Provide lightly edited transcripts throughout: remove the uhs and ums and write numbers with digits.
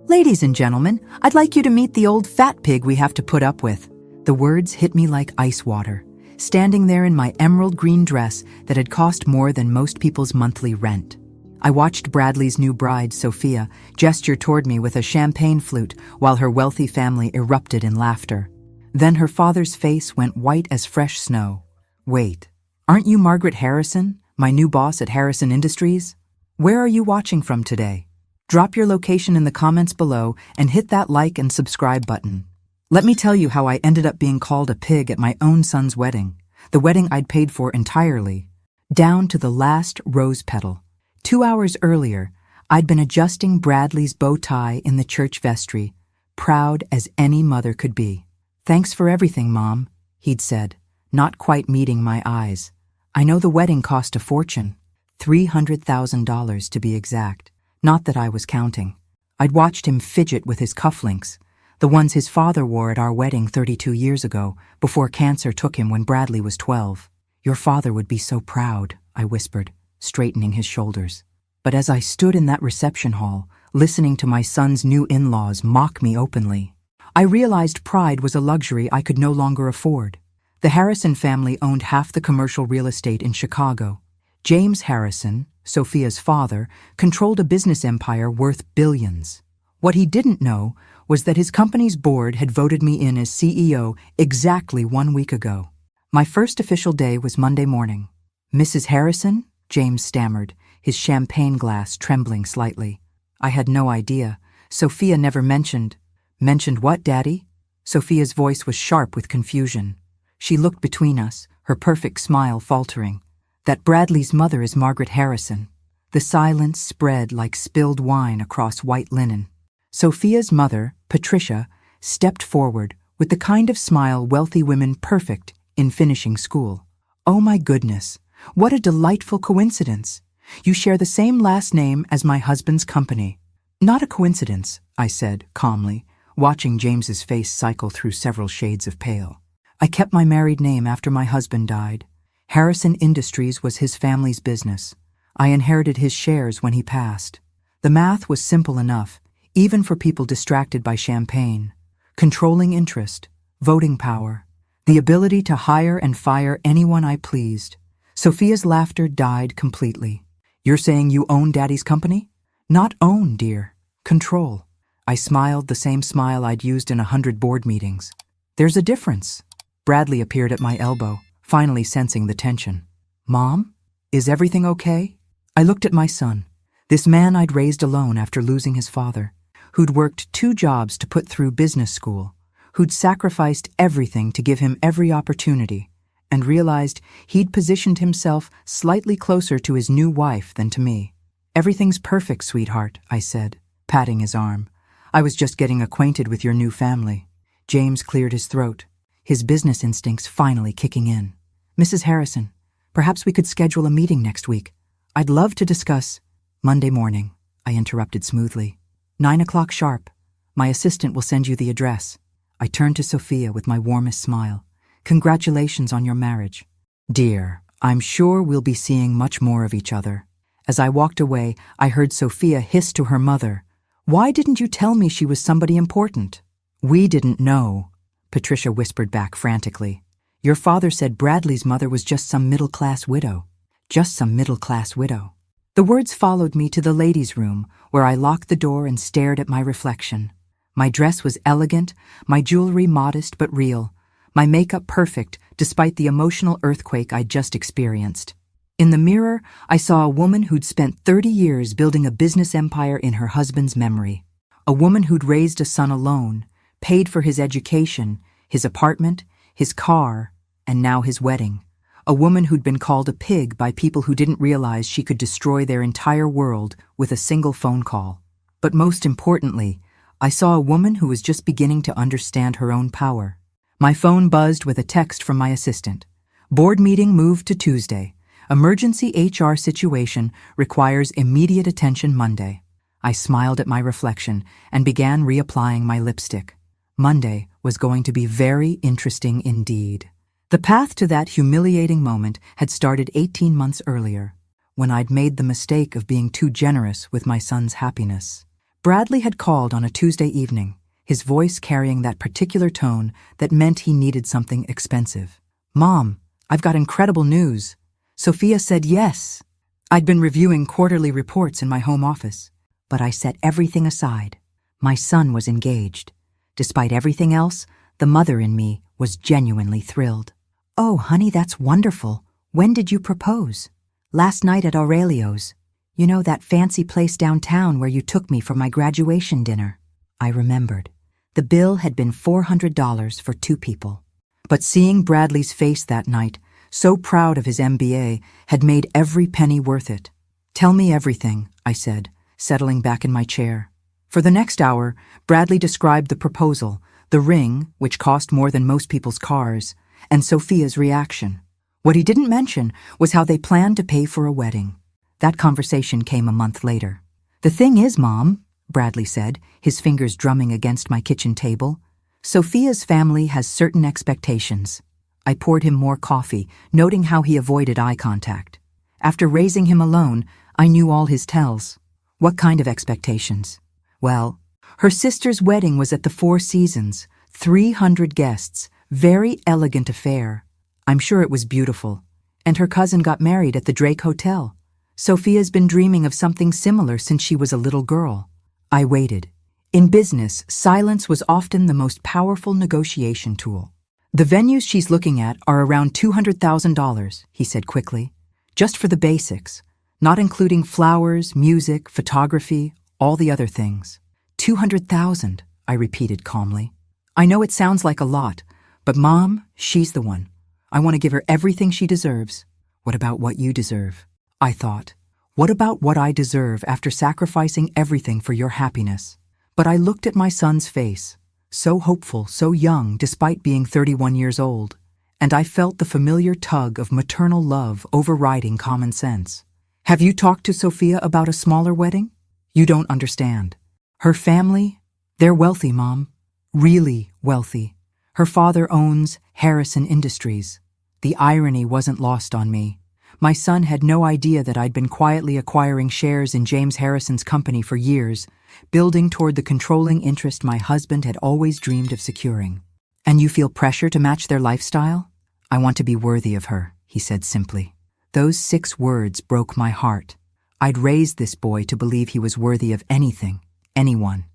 Ladies and gentlemen, I'd like you to meet the old fat pig we have to put up with. The words hit me like ice water, standing there in my emerald green dress that had cost more than most people's monthly rent. I watched Bradley's new bride, Sophia, gesture toward me with a champagne flute while her wealthy family erupted in laughter. Then her father's face went white as fresh snow. Wait, aren't you Margaret Harrison, my new boss at Harrison Industries? Where are you watching from today? Drop your location in the comments below and hit that like and subscribe button. Let me tell you how I ended up being called a pig at my own son's wedding, the wedding I'd paid for entirely, down to the last rose petal. 2 hours earlier, I'd been adjusting Bradley's bow tie in the church vestry, proud as any mother could be. "Thanks for everything, Mom," he'd said, not quite meeting my eyes. "I know the wedding cost a fortune, $300,000 to be exact. Not that I was counting. I'd watched him fidget with his cufflinks, the ones his father wore at our wedding 32 years ago, before cancer took him when Bradley was 12. "Your father would be so proud," I whispered, straightening his shoulders. But as I stood in that reception hall, listening to my son's new in-laws mock me openly, I realized pride was a luxury I could no longer afford. The Harrison family owned half the commercial real estate in Chicago. James Harrison, Sophia's father, controlled a business empire worth billions. What he didn't know was that his company's board had voted me in as CEO exactly 1 week ago. My first official day was Monday morning. "Mrs. Harrison?" James stammered, his champagne glass trembling slightly. I had no idea. Sophia never mentioned. "Mentioned what, Daddy?" Sophia's voice was sharp with confusion. She looked between us, her perfect smile faltering. "That Bradley's mother is Margaret Harrison." The silence spread like spilled wine across white linen. Sophia's mother, Patricia, stepped forward with the kind of smile wealthy women perfect in finishing school. "Oh my goodness, what a delightful coincidence. You share the same last name as my husband's company." "Not a coincidence," I said calmly, watching James's face cycle through several shades of pale. "I kept my married name after my husband died. Harrison Industries was his family's business. I inherited his shares when he passed. The math was simple enough, even for people distracted by champagne. Controlling interest, voting power, the ability to hire and fire anyone I pleased." Sophia's laughter died completely. "You're saying you own Daddy's company?" "Not own, dear. Control." I smiled the same smile I'd used in 100 board meetings. "There's a difference." Bradley appeared at my elbow, finally sensing the tension. "Mom, is everything okay?" I looked at my son, this man I'd raised alone after losing his father, who'd worked 2 jobs to put through business school, who'd sacrificed everything to give him every opportunity, and realized he'd positioned himself slightly closer to his new wife than to me. "Everything's perfect, sweetheart," I said, patting his arm. "I was just getting acquainted with your new family." James cleared his throat, his business instincts finally kicking in. "Mrs. Harrison, perhaps we could schedule a meeting next week. I'd love to discuss—" "Monday morning," I interrupted smoothly. 9 o'clock sharp. My assistant will send you the address." I turned to Sophia with my warmest smile. "Congratulations on your marriage." "Dear, I'm sure we'll be seeing much more of each other." As I walked away, I heard Sophia hiss to her mother, "Why didn't you tell me she was somebody important?" "We didn't know," Patricia whispered back frantically. "Your father said Bradley's mother was just some middle-class widow." Just some middle-class widow. The words followed me to the ladies' room, where I locked the door and stared at my reflection. My dress was elegant, my jewelry modest but real, my makeup perfect despite the emotional earthquake I'd just experienced. In the mirror, I saw a woman who'd spent 30 years building a business empire in her husband's memory. A woman who'd raised a son alone, paid for his education, his apartment, his car, and now his wedding. A woman who'd been called a pig by people who didn't realize she could destroy their entire world with a single phone call. But most importantly, I saw a woman who was just beginning to understand her own power. My phone buzzed with a text from my assistant. "Board meeting moved to Tuesday. Emergency HR situation requires immediate attention Monday." I smiled at my reflection and began reapplying my lipstick. Monday was going to be very interesting indeed. The path to that humiliating moment had started 18 months earlier, when I'd made the mistake of being too generous with my son's happiness. Bradley had called on a Tuesday evening, his voice carrying that particular tone that meant he needed something expensive. "Mom, I've got incredible news." Sophia said yes. I'd been reviewing quarterly reports in my home office, but I set everything aside. My son was engaged. Despite everything else, the mother in me was genuinely thrilled. "Oh, honey, that's wonderful. When did you propose?" "Last night at Aurelio's. You know, that fancy place downtown where you took me for my graduation dinner." I remembered. The bill had been $400 for 2 people. But seeing Bradley's face that night, so proud of his MBA, had made every penny worth it. "Tell me everything," I said, settling back in my chair. For the next hour, Bradley described the proposal, the ring, which cost more than most people's cars, and Sophia's reaction. What he didn't mention was how they planned to pay for a wedding. That conversation came a month later. "The thing is, Mom," Bradley said, his fingers drumming against my kitchen table, "Sophia's family has certain expectations." I poured him more coffee, noting how he avoided eye contact. After raising him alone, I knew all his tells. What kind of expectations? Well, her sister's wedding was at the Four Seasons, 300 guests, very elegant affair. I'm sure it was beautiful. And her cousin got married at the Drake Hotel. Sophia's been dreaming of something similar since she was a little girl. I waited. In business, silence was often the most powerful negotiation tool. "The venues she's looking at are around $200,000, he said quickly. "Just for the basics, not including flowers, music, photography, all the other things." $200,000, I repeated calmly. "I know it sounds like a lot, but Mom, she's the one. I want to give her everything she deserves." "What about what you deserve?" I thought. "What about what I deserve after sacrificing everything for your happiness?" But I looked at my son's face, so hopeful, so young, despite being 31 years old, and I felt the familiar tug of maternal love overriding common sense. "Have you talked to Sophia about a smaller wedding?" "You don't understand. Her family, they're wealthy, Mom. Really wealthy. Her father owns Harrison Industries." The irony wasn't lost on me. My son had no idea that I'd been quietly acquiring shares in James Harrison's company for years, building toward the controlling interest my husband had always dreamed of securing. "And you feel pressure to match their lifestyle?" "I want to be worthy of her," he said simply. Those 6 words broke my heart. I'd raised this boy to believe he was worthy of anything, anyone.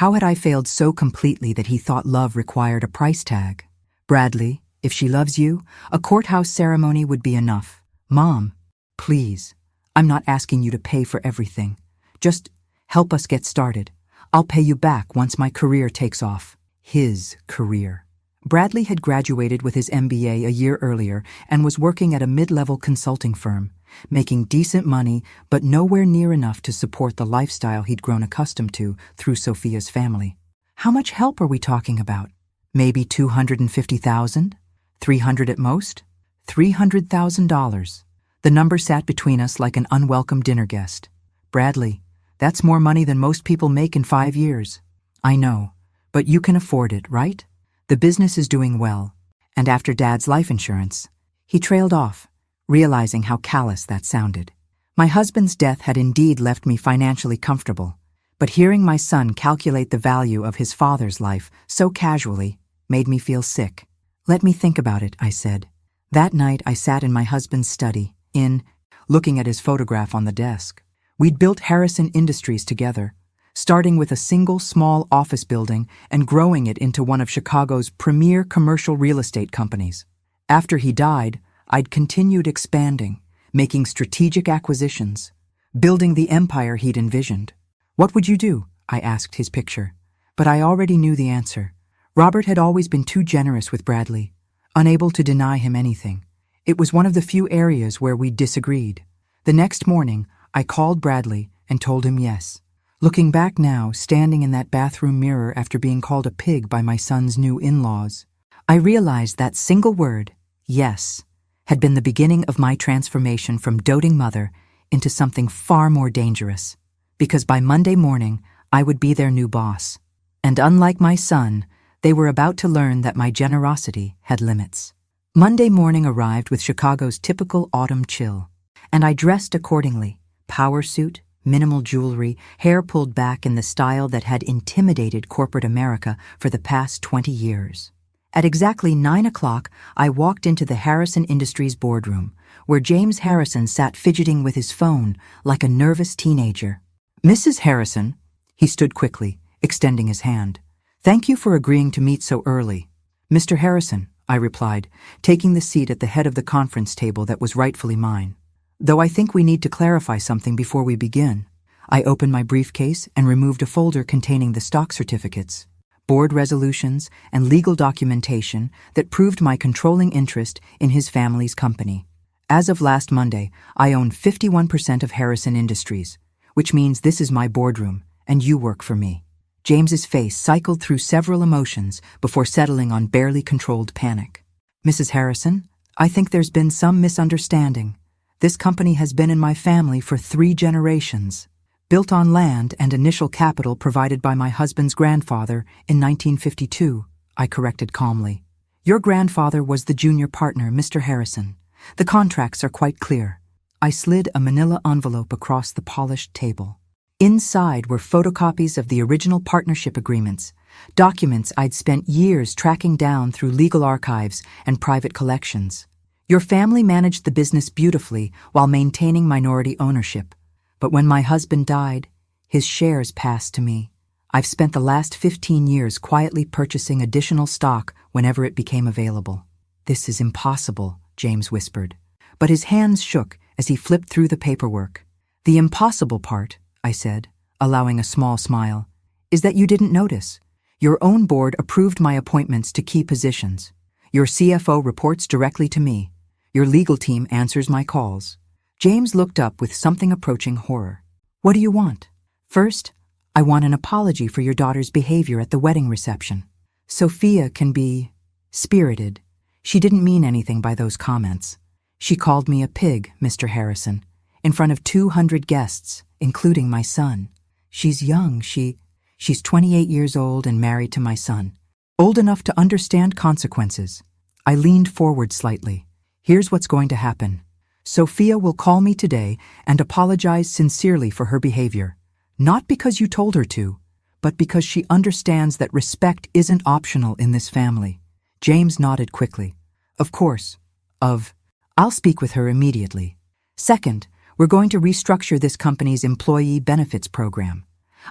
How had I failed so completely that he thought love required a price tag? "Bradley, if she loves you, a courthouse ceremony would be enough." "Mom, please, I'm not asking you to pay for everything. Just help us get started. I'll pay you back once my career takes off." His career. Bradley had graduated with his MBA a year earlier and was working at a mid-level consulting firm, making decent money but nowhere near enough to support the lifestyle he'd grown accustomed to through Sophia's family. How much help are we talking about? Maybe $250,000? $300 at most? $300,000. The number sat between us like an unwelcome dinner guest. "Bradley, that's more money than most people make in 5 years." "I know, but you can afford it, right? The business is doing well, and after Dad's life insurance." He trailed off, realizing how callous that sounded. My husband's death had indeed left me financially comfortable, but hearing my son calculate the value of his father's life so casually made me feel sick. "Let me think about it," I said. That night I sat in my husband's study, looking at his photograph on the desk. We'd built Harrison Industries together, starting with a single small office building and growing it into one of Chicago's premier commercial real estate companies. After he died, I'd continued expanding, making strategic acquisitions, building the empire he'd envisioned. "What would you do?" I asked his picture. But I already knew the answer. Robert had always been too generous with Bradley, unable to deny him anything. It was one of the few areas where we disagreed. The next morning, I called Bradley and told him yes. Looking back now, standing in that bathroom mirror after being called a pig by my son's new in-laws, I realized that single word, yes, had been the beginning of my transformation from doting mother into something far more dangerous. Because by Monday morning, I would be their new boss. And unlike my son, they were about to learn that my generosity had limits. Monday morning arrived with Chicago's typical autumn chill, and I dressed accordingly: power suit, Minimal jewelry, hair pulled back in the style that had intimidated corporate America for the past 20 years. At exactly 9 o'clock, I walked into the Harrison Industries boardroom, where James Harrison sat fidgeting with his phone like a nervous teenager. "Mrs. Harrison," he stood quickly, extending his hand. "Thank you for agreeing to meet so early." "Mr. Harrison," I replied, taking the seat at the head of the conference table that was rightfully mine. "Though I think we need to clarify something before we begin." I opened my briefcase and removed a folder containing the stock certificates, board resolutions, and legal documentation that proved my controlling interest in his family's company. As of last Monday, I own 51% of Harrison Industries, which means this is my boardroom, and you work for me. James's face cycled through several emotions before settling on barely controlled panic. "Mrs. Harrison, I think there's been some misunderstanding. This company has been in my family for 3 generations. Built on land and initial capital provided by my husband's grandfather in 1952, I corrected calmly. Your grandfather was the junior partner, Mr. Harrison. The contracts are quite clear. I slid a manila envelope across the polished table. Inside were photocopies of the original partnership agreements, documents I'd spent years tracking down through legal archives and private collections. Your family managed the business beautifully while maintaining minority ownership. But when my husband died, his shares passed to me. I've spent the last 15 years quietly purchasing additional stock whenever it became available." "This is impossible," James whispered. But his hands shook as he flipped through the paperwork. "The impossible part," I said, allowing a small smile, "is that you didn't notice. Your own board approved my appointments to key positions. Your CFO reports directly to me. Your legal team answers my calls." James looked up with something approaching horror. "What do you want?" "First, I want an apology for your daughter's behavior at the wedding reception. Sophia can be spirited. She didn't mean anything by those comments. She called me a pig, Mr. Harrison, in front of 200 guests, including my son. She's young. She's 28 years old and married to my son. Old enough to understand consequences." I leaned forward slightly. "Here's what's going to happen. Sophia will call me today and apologize sincerely for her behavior. Not because you told her to, but because she understands that respect isn't optional in this family." James nodded quickly. "Of course. I'll speak with her immediately. Second, we're going to restructure this company's employee benefits program.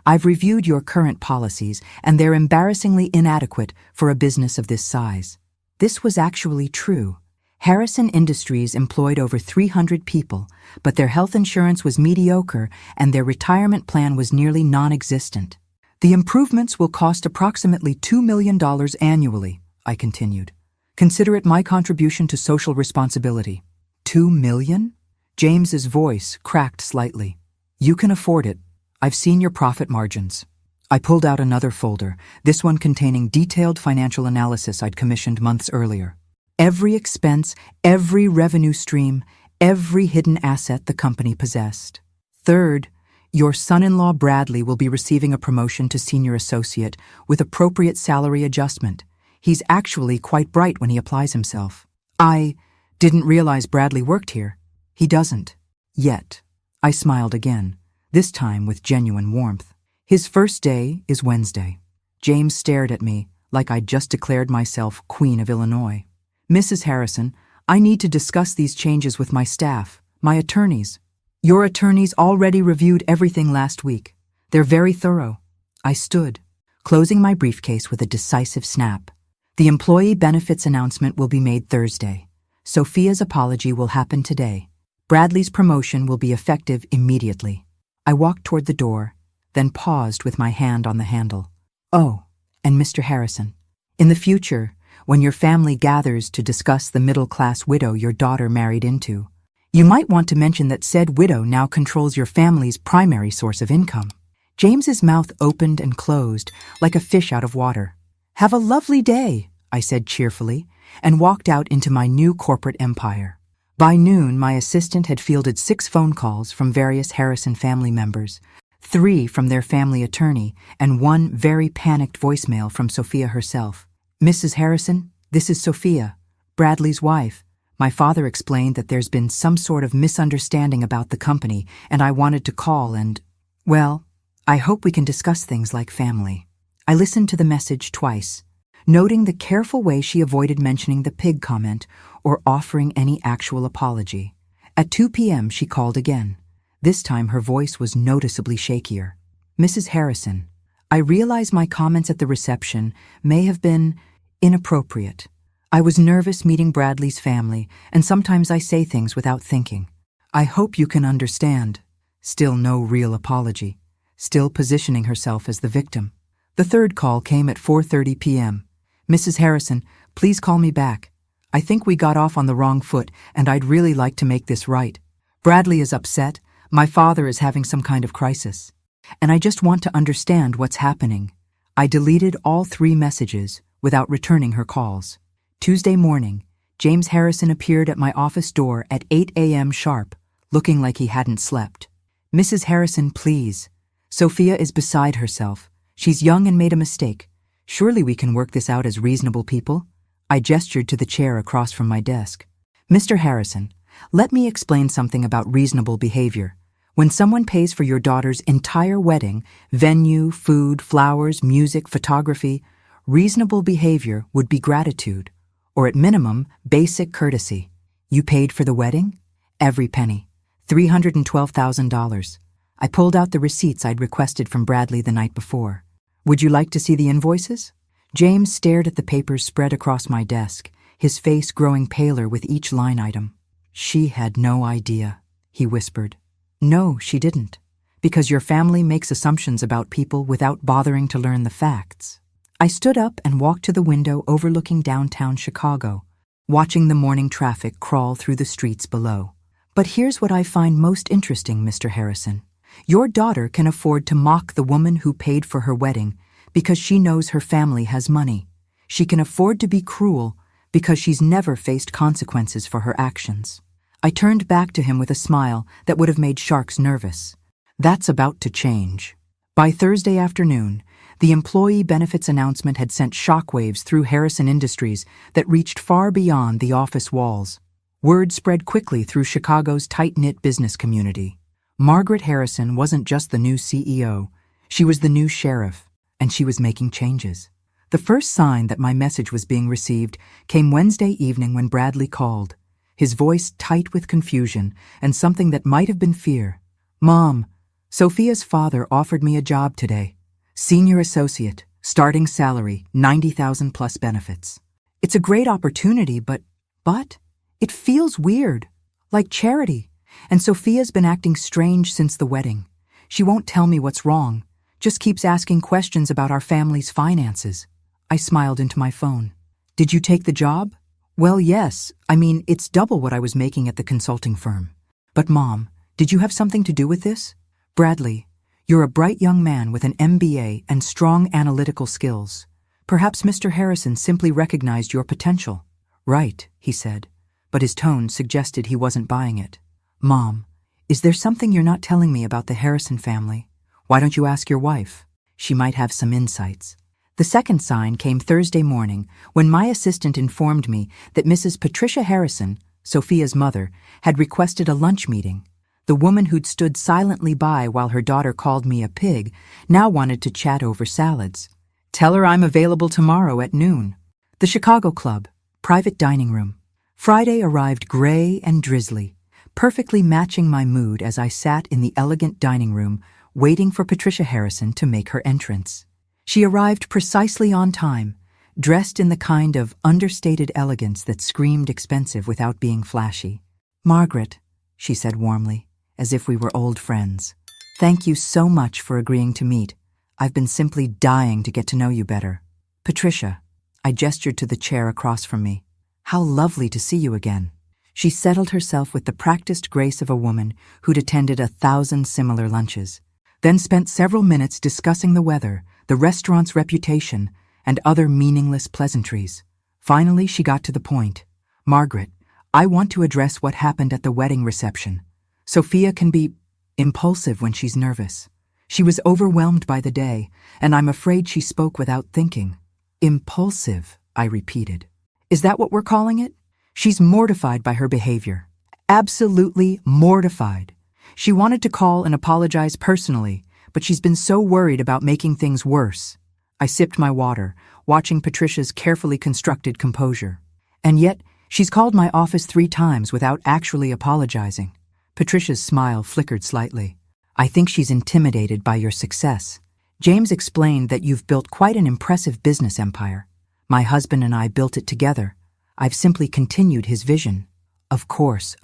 I've reviewed your current policies, and they're embarrassingly inadequate for a business of this size." This was actually true. Harrison Industries employed over 300 people, but their health insurance was mediocre and their retirement plan was nearly non-existent. "The improvements will cost approximately $2 million annually," I continued. "Consider it my contribution to social responsibility." $2 million? James's voice cracked slightly. "You can afford it. I've seen your profit margins." I pulled out another folder, this one containing detailed financial analysis I'd commissioned months earlier. Every expense, every revenue stream, every hidden asset the company possessed. Third, your son-in-law Bradley will be receiving a promotion to senior associate with appropriate salary adjustment. He's actually quite bright when he applies himself. I didn't realize Bradley worked here. He doesn't. Yet. I smiled again, this time with genuine warmth. His first day is Wednesday. James stared at me like I'd just declared myself Queen of Illinois. "Mrs. Harrison, I need to discuss these changes with my staff, my attorneys." "Your attorneys already reviewed everything last week. They're very thorough." I stood, closing my briefcase with a decisive snap. "The employee benefits announcement will be made Thursday. Sophia's apology will happen today. Bradley's promotion will be effective immediately." I walked toward the door, then paused with my hand on the handle. "Oh, and Mr. Harrison, in the future, when your family gathers to discuss the middle-class widow your daughter married into, you might want to mention that said widow now controls your family's primary source of income." James's mouth opened and closed like a fish out of water. "Have a lovely day," I said cheerfully, and walked out into my new corporate empire. By noon, my assistant had fielded 6 phone calls from various Harrison family members, 3 from their family attorney, and 1 very panicked voicemail from Sophia herself. "Mrs. Harrison, this is Sophia, Bradley's wife. My father explained that there's been some sort of misunderstanding about the company, and I wanted to call well, I hope we can discuss things like family. I listened to the message twice, noting the careful way she avoided mentioning the pig comment or offering any actual apology. At 2 p.m. she called again. This time her voice was noticeably shakier. Mrs. Harrison, I realize my comments at the reception may have been inappropriate. I was nervous meeting Bradley's family, and sometimes I say things without thinking. I hope you can understand. Still no real apology. Still positioning herself as the victim. The third call came at 4:30 p.m. Mrs. Harrison, please call me back. I think we got off on the wrong foot, and I'd really like to make this right. Bradley is upset. My father is having some kind of crisis. And I just want to understand what's happening. I deleted all 3 messages without returning her calls. Tuesday morning, James Harrison appeared at my office door at 8 a.m. sharp, looking like he hadn't slept. Mrs. Harrison, please. Sophia is beside herself. She's young and made a mistake. Surely we can work this out as reasonable people. I gestured to the chair across from my desk. Mr. Harrison, let me explain something about reasonable behavior. When someone pays for your daughter's entire wedding, venue, food, flowers, music, photography, reasonable behavior would be gratitude, or at minimum, basic courtesy. You paid for the wedding? Every penny. $312,000. I pulled out the receipts I'd requested from Bradley the night before. Would you like to see the invoices? James stared at the papers spread across my desk, his face growing paler with each line item. She had no idea, he whispered. No, she didn't. Because your family makes assumptions about people without bothering to learn the facts. I stood up and walked to the window overlooking downtown Chicago, watching the morning traffic crawl through the streets below. But here's what I find most interesting, Mr. Harrison. Your daughter can afford to mock the woman who paid for her wedding because she knows her family has money. She can afford to be cruel because she's never faced consequences for her actions. I turned back to him with a smile that would have made sharks nervous. That's about to change. By Thursday afternoon, the employee benefits announcement had sent shockwaves through Harrison Industries that reached far beyond the office walls. Word spread quickly through Chicago's tight-knit business community. Margaret Harrison wasn't just the new CEO, she was the new sheriff, and she was making changes. The first sign that my message was being received came Wednesday evening when Bradley called, his voice tight with confusion and something that might have been fear. Mom, Sophia's father offered me a job today. Senior associate, starting salary, $90,000 plus benefits. It's a great opportunity, but it feels weird, like charity. And Sophia's been acting strange since the wedding. She won't tell me what's wrong, just keeps asking questions about our family's finances. I smiled into my phone. Did you take the job? Well, yes. I mean, it's double what I was making at the consulting firm. But Mom, did you have something to do with this? Bradley, you're a bright young man with an MBA and strong analytical skills. Perhaps Mr. Harrison simply recognized your potential. Right, he said, but his tone suggested he wasn't buying it. Mom, is there something you're not telling me about the Harrison family? Why don't you ask your wife? She might have some insights. The second sign came Thursday morning when my assistant informed me that Mrs. Patricia Harrison, Sophia's mother, had requested a lunch meeting. The woman who'd stood silently by while her daughter called me a pig now wanted to chat over salads. Tell her I'm available tomorrow at noon. The Chicago Club, private dining room. Friday arrived gray and drizzly, perfectly matching my mood as I sat in the elegant dining room waiting for Patricia Harrison to make her entrance. She arrived precisely on time, dressed in the kind of understated elegance that screamed expensive without being flashy. Margaret, she said warmly, as if we were old friends. Thank you so much for agreeing to meet. I've been simply dying to get to know you better. Patricia, I gestured to the chair across from me. How lovely to see you again. She settled herself with the practiced grace of a woman who'd attended 1,000 similar lunches, then spent several minutes discussing the weather, the restaurant's reputation, and other meaningless pleasantries. Finally, she got to the point. Margaret, I want to address what happened at the wedding reception. Sophia can be impulsive when she's nervous. She was overwhelmed by the day, and I'm afraid she spoke without thinking. Impulsive, I repeated. Is that what we're calling it? She's mortified by her behavior. Absolutely mortified. She wanted to call and apologize personally, but she's been so worried about making things worse. I sipped my water, watching Patricia's carefully constructed composure. And yet, she's called my office 3 times without actually apologizing. Patricia's smile flickered slightly. I think she's intimidated by your success. James explained that you've built quite an impressive business empire. My husband and I built it together. I've simply continued his vision. Of course.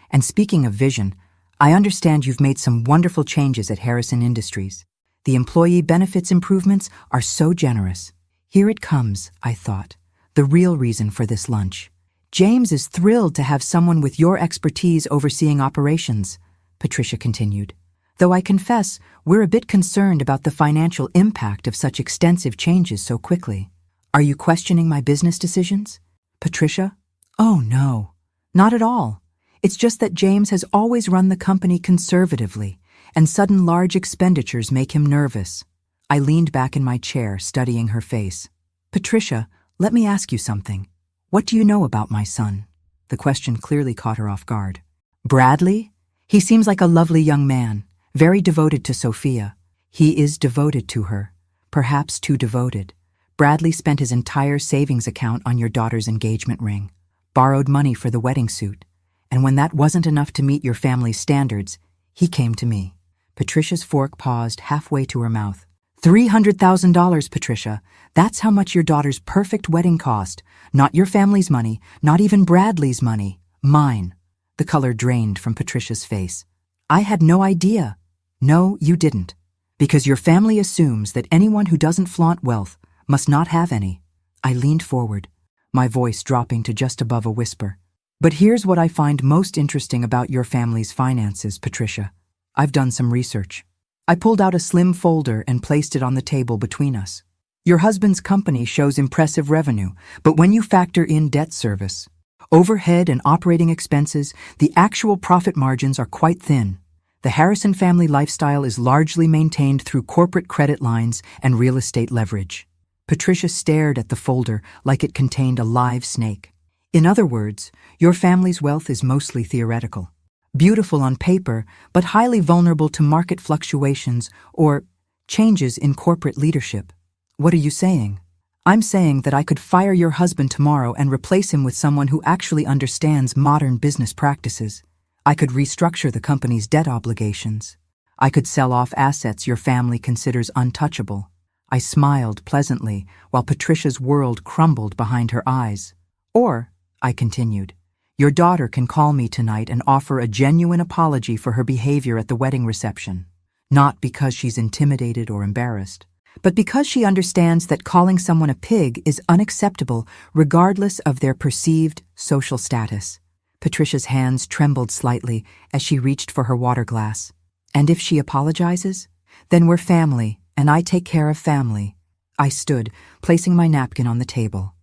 And speaking of vision, I understand you've made some wonderful changes at Harrison Industries. The employee benefits improvements are so generous. Here it comes, I thought, the real reason for this lunch. James is thrilled to have someone with your expertise overseeing operations, Patricia continued. Though I confess, we're a bit concerned about the financial impact of such extensive changes so quickly. Are you questioning my business decisions? Patricia? Oh no, not at all. It's just that James has always run the company conservatively, and sudden large expenditures make him nervous. I leaned back in my chair, studying her face. Patricia, let me ask you something. What do you know about my son? The question clearly caught her off guard. Bradley? He seems like a lovely young man, very devoted to Sophia. He is devoted to her, perhaps too devoted. Bradley spent his entire savings account on your daughter's engagement ring, borrowed money for the wedding suit, and when that wasn't enough to meet your family's standards, he came to me. Patricia's fork paused halfway to her mouth. $300,000, Patricia. That's how much your daughter's perfect wedding cost. Not your family's money, not even Bradley's money. Mine. The color drained from Patricia's face. I had no idea. No, you didn't. Because your family assumes that anyone who doesn't flaunt wealth must not have any. I leaned forward, my voice dropping to just above a whisper. But here's what I find most interesting about your family's finances, Patricia. I've done some research. I pulled out a slim folder and placed it on the table between us. Your husband's company shows impressive revenue, but when you factor in debt service, overhead and operating expenses, the actual profit margins are quite thin. The Harrison family lifestyle is largely maintained through corporate credit lines and real estate leverage. Patricia stared at the folder like it contained a live snake. In other words, your family's wealth is mostly theoretical. Beautiful on paper, but highly vulnerable to market fluctuations or changes in corporate leadership. What are you saying? I'm saying that I could fire your husband tomorrow and replace him with someone who actually understands modern business practices. I could restructure the company's debt obligations. I could sell off assets your family considers untouchable. I smiled pleasantly while Patricia's world crumbled behind her eyes. Or, I continued, your daughter can call me tonight and offer a genuine apology for her behavior at the wedding reception. Not because she's intimidated or embarrassed, but because she understands that calling someone a pig is unacceptable regardless of their perceived social status. Patricia's hands trembled slightly as she reached for her water glass. And if she apologizes? Then we're family, and I take care of family. I stood, placing my napkin on the table.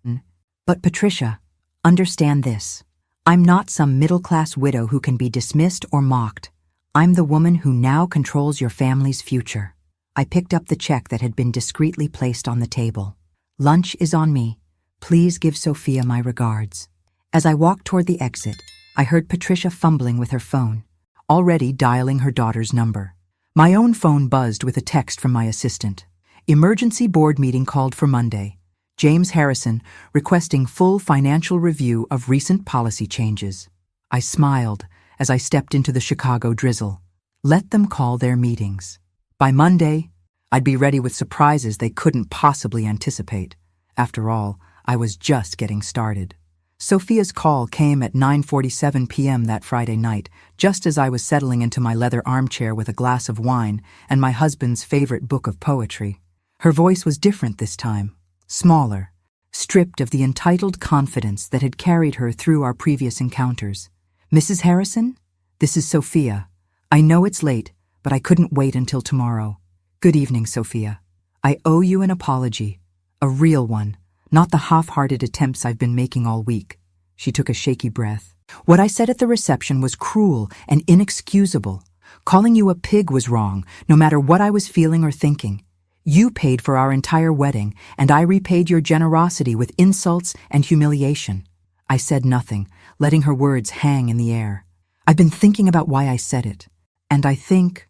But Patricia, understand this. I'm not some middle-class widow who can be dismissed or mocked. I'm the woman who now controls your family's future. I picked up the check that had been discreetly placed on the table. Lunch is on me. Please give Sophia my regards. As I walked toward the exit, I heard Patricia fumbling with her phone, already dialing her daughter's number. My own phone buzzed with a text from my assistant. Emergency board meeting called for Monday. James Harrison requesting full financial review of recent policy changes. I smiled as I stepped into the Chicago drizzle. Let them call their meetings. By Monday, I'd be ready with surprises they couldn't possibly anticipate. After all, I was just getting started. Sophia's call came at 9:47 p.m. that Friday night, just as I was settling into my leather armchair with a glass of wine and my husband's favorite book of poetry. Her voice was different this time. Smaller, stripped of the entitled confidence that had carried her through our previous encounters. Mrs. Harrison? This is Sophia. I know it's late, but I couldn't wait until tomorrow. Good evening, Sophia. I owe you an apology. A real one, not the half-hearted attempts I've been making all week. She took a shaky breath. What I said at the reception was cruel and inexcusable. Calling you a pig was wrong, no matter what I was feeling or thinking. You paid for our entire wedding, and I repaid your generosity with insults and humiliation. I said nothing, letting her words hang in the air. I've been thinking about why I said it, and I think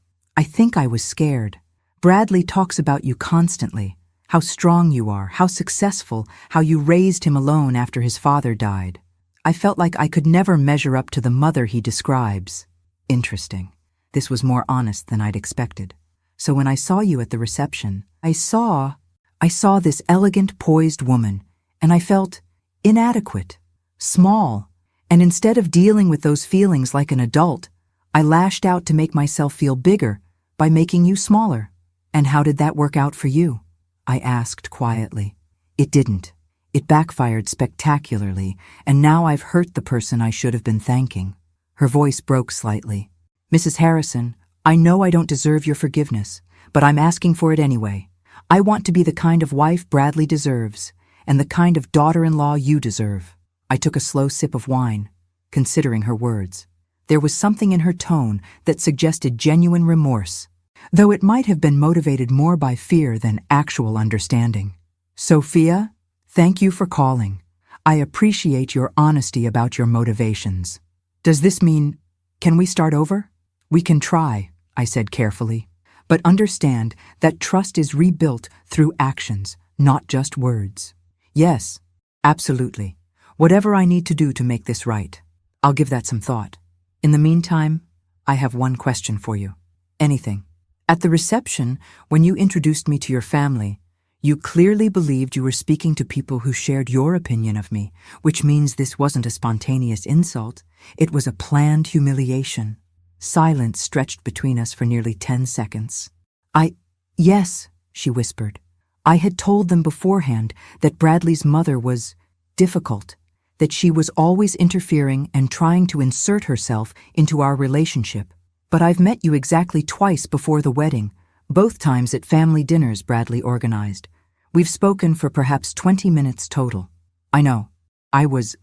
I was scared. Bradley talks about you constantly, how strong you are, how successful, how you raised him alone after his father died. I felt like I could never measure up to the mother he describes. Interesting. This was more honest than I'd expected. So when I saw you at the reception, I saw this elegant, poised woman, and I felt inadequate, small, and instead of dealing with those feelings like an adult, I lashed out to make myself feel bigger by making you smaller. And how did that work out for you? I asked quietly. It didn't. It backfired spectacularly, and now I've hurt the person I should have been thanking. Her voice broke slightly. Mrs. Harrison, I know I don't deserve your forgiveness, but I'm asking for it anyway. I want to be the kind of wife Bradley deserves, and the kind of daughter-in-law you deserve. I took a slow sip of wine, considering her words. There was something in her tone that suggested genuine remorse, though it might have been motivated more by fear than actual understanding. Sophia, thank you for calling. I appreciate your honesty about your motivations. Does this mean, can we start over? We can try, I said carefully, but understand that trust is rebuilt through actions, not just words. Yes, absolutely. Whatever I need to do to make this right, I'll give that some thought. In the meantime, I have one question for you. Anything. At the reception, when you introduced me to your family, you clearly believed you were speaking to people who shared your opinion of me, which means this wasn't a spontaneous insult. It was a planned humiliation. Silence stretched between us for nearly 10 seconds. Yes, she whispered. I had told them beforehand that Bradley's mother was difficult, that she was always interfering and trying to insert herself into our relationship. But I've met you exactly twice before the wedding, both times at family dinners Bradley organized. We've spoken for perhaps 20 minutes total. I know. I was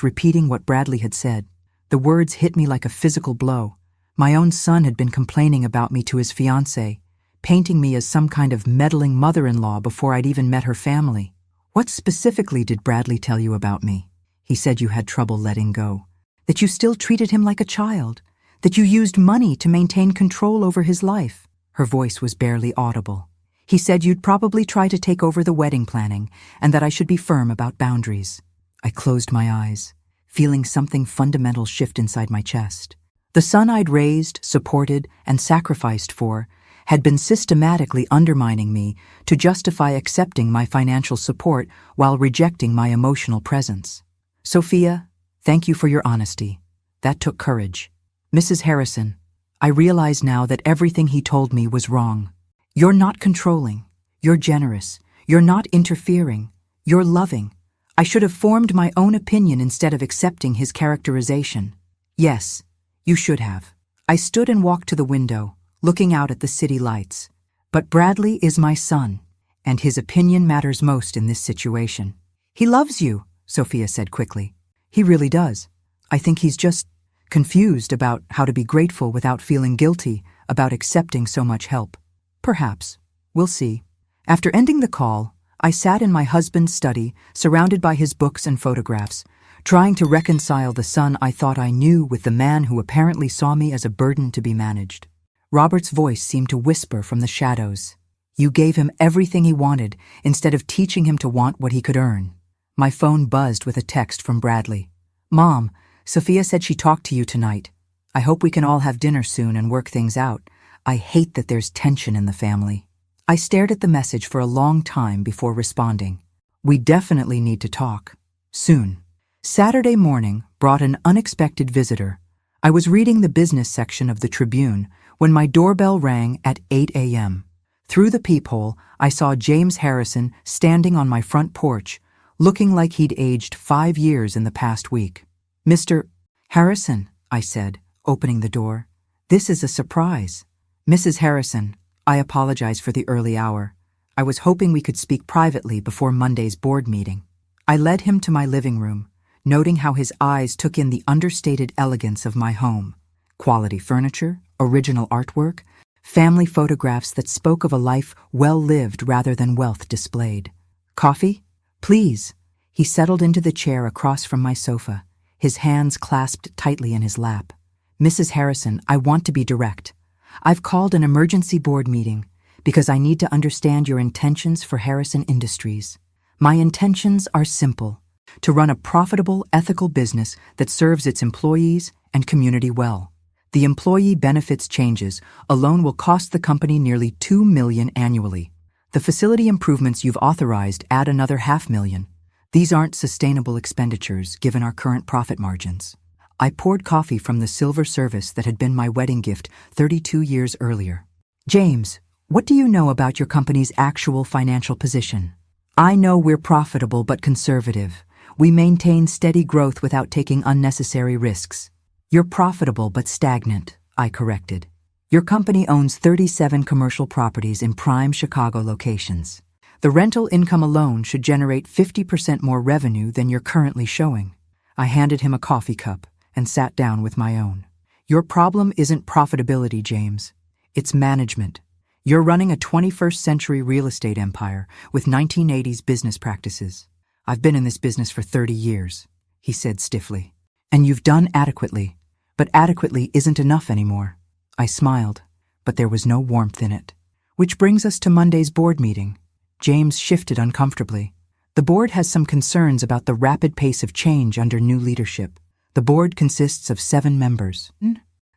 repeating what Bradley had said. The words hit me like a physical blow. My own son had been complaining about me to his fiancée, painting me as some kind of meddling mother-in-law before I'd even met her family. What specifically did Bradley tell you about me? He said you had trouble letting go, that you still treated him like a child, that you used money to maintain control over his life. Her voice was barely audible. He said you'd probably try to take over the wedding planning and that I should be firm about boundaries. I closed my eyes, feeling something fundamental shift inside my chest. The son I'd raised, supported, and sacrificed for had been systematically undermining me to justify accepting my financial support while rejecting my emotional presence. Sophia, thank you for your honesty. That took courage. Mrs. Harrison, I realize now that everything he told me was wrong. You're not controlling. You're generous. You're not interfering. You're loving. I should have formed my own opinion instead of accepting his characterization. Yes, you should have. I stood and walked to the window, looking out at the city lights. But Bradley is my son, and his opinion matters most in this situation. He loves you, Sophia said quickly. He really does. I think he's just confused about how to be grateful without feeling guilty about accepting so much help. Perhaps. We'll see. After ending the call, I sat in my husband's study, surrounded by his books and photographs, trying to reconcile the son I thought I knew with the man who apparently saw me as a burden to be managed. Robert's voice seemed to whisper from the shadows. You gave him everything he wanted instead of teaching him to want what he could earn. My phone buzzed with a text from Bradley. Mom, Sophia said she talked to you tonight. I hope we can all have dinner soon and work things out. I hate that there's tension in the family. I stared at the message for a long time before responding. We definitely need to talk. Soon. Saturday morning brought an unexpected visitor. I was reading the business section of the Tribune when my doorbell rang at 8 a.m. Through the peephole, I saw James Harrison standing on my front porch, looking like he'd aged 5 years in the past week. Mr. Harrison, I said, opening the door. This is a surprise. Mrs. Harrison, I apologize for the early hour. I was hoping we could speak privately before Monday's board meeting. I led him to my living room, noting how his eyes took in the understated elegance of my home. Quality furniture, original artwork, family photographs that spoke of a life well lived rather than wealth displayed. Coffee? Please. He settled into the chair across from my sofa, his hands clasped tightly in his lap. Mrs. Harrison, I want to be direct. I've called an emergency board meeting because I need to understand your intentions for Harrison Industries. My intentions are simple: to run a profitable, ethical business that serves its employees and community well. The employee benefits changes alone will cost the company nearly $2 million annually. The facility improvements you've authorized add another $500,000. These aren't sustainable expenditures given our current profit margins. I poured coffee from the silver service that had been my wedding gift 32 years earlier. James, what do you know about your company's actual financial position? I know we're profitable but conservative. We maintain steady growth without taking unnecessary risks. You're profitable but stagnant, I corrected. Your company owns 37 commercial properties in prime Chicago locations. The rental income alone should generate 50% more revenue than you're currently showing. I handed him a coffee cup and sat down with my own. Your problem isn't profitability, James. It's management. You're running a 21st century real estate empire with 1980s business practices. I've been in this business for 30 years, he said stiffly. And you've done adequately, but adequately isn't enough anymore. I smiled, but there was no warmth in it. Which brings us to Monday's board meeting. James shifted uncomfortably. The board has some concerns about the rapid pace of change under new leadership. The board consists of 7 members.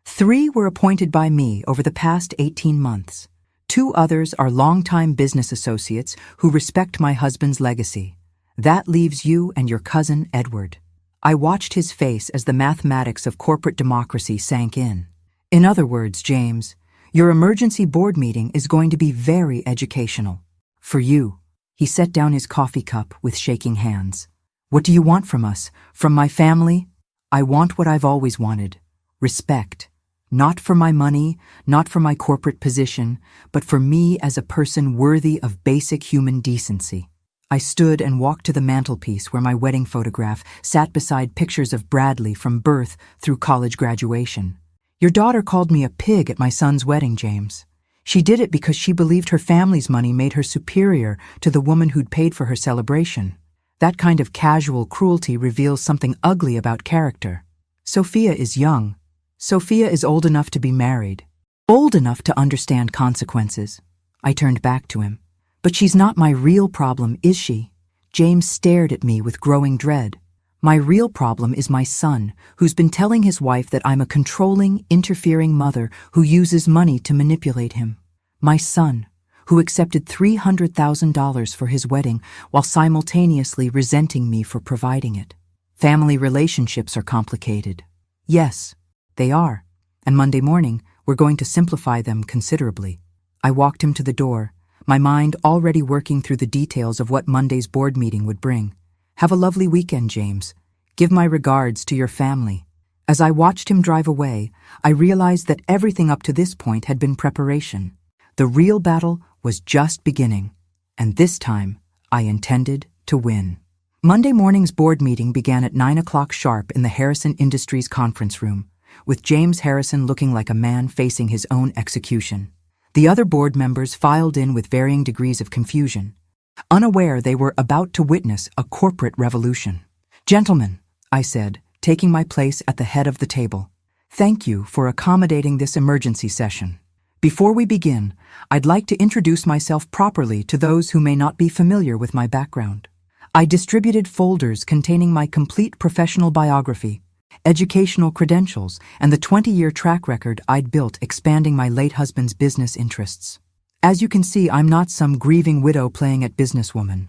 3 were appointed by me over the past 18 months. 2 others are longtime business associates who respect my husband's legacy. That leaves you and your cousin, Edward. I watched his face as the mathematics of corporate democracy sank in. In other words, James, your emergency board meeting is going to be very educational. For you. He set down his coffee cup with shaking hands. What do you want from us? From my family? I want what I've always wanted. Respect. Not for my money, not for my corporate position, but for me as a person worthy of basic human decency. I stood and walked to the mantelpiece where my wedding photograph sat beside pictures of Bradley from birth through college graduation. Your daughter called me a pig at my son's wedding, James. She did it because she believed her family's money made her superior to the woman who'd paid for her celebration. That kind of casual cruelty reveals something ugly about character. Sophia is young. Sophia is old enough to be married. Old enough to understand consequences. I turned back to him. But she's not my real problem, is she? James stared at me with growing dread. My real problem is my son, who's been telling his wife that I'm a controlling, interfering mother who uses money to manipulate him. My son, who accepted $300,000 for his wedding while simultaneously resenting me for providing it. Family relationships are complicated. Yes, they are. And Monday morning, we're going to simplify them considerably. I walked him to the door, my mind already working through the details of what Monday's board meeting would bring. Have a lovely weekend, James. Give my regards to your family. As I watched him drive away, I realized that everything up to this point had been preparation. The real battle was just beginning, and this time I intended to win. Monday morning's board meeting began at 9 o'clock sharp in the Harrison Industries conference room, with James Harrison looking like a man facing his own execution. The other board members filed in with varying degrees of confusion, unaware they were about to witness a corporate revolution. Gentlemen, I said, taking my place at the head of the table, thank you for accommodating this emergency session. Before we begin, I'd like to introduce myself properly to those who may not be familiar with my background. I distributed folders containing my complete professional biography, educational credentials, and the 20-year track record I'd built expanding my late husband's business interests. As you can see, I'm not some grieving widow playing at businesswoman.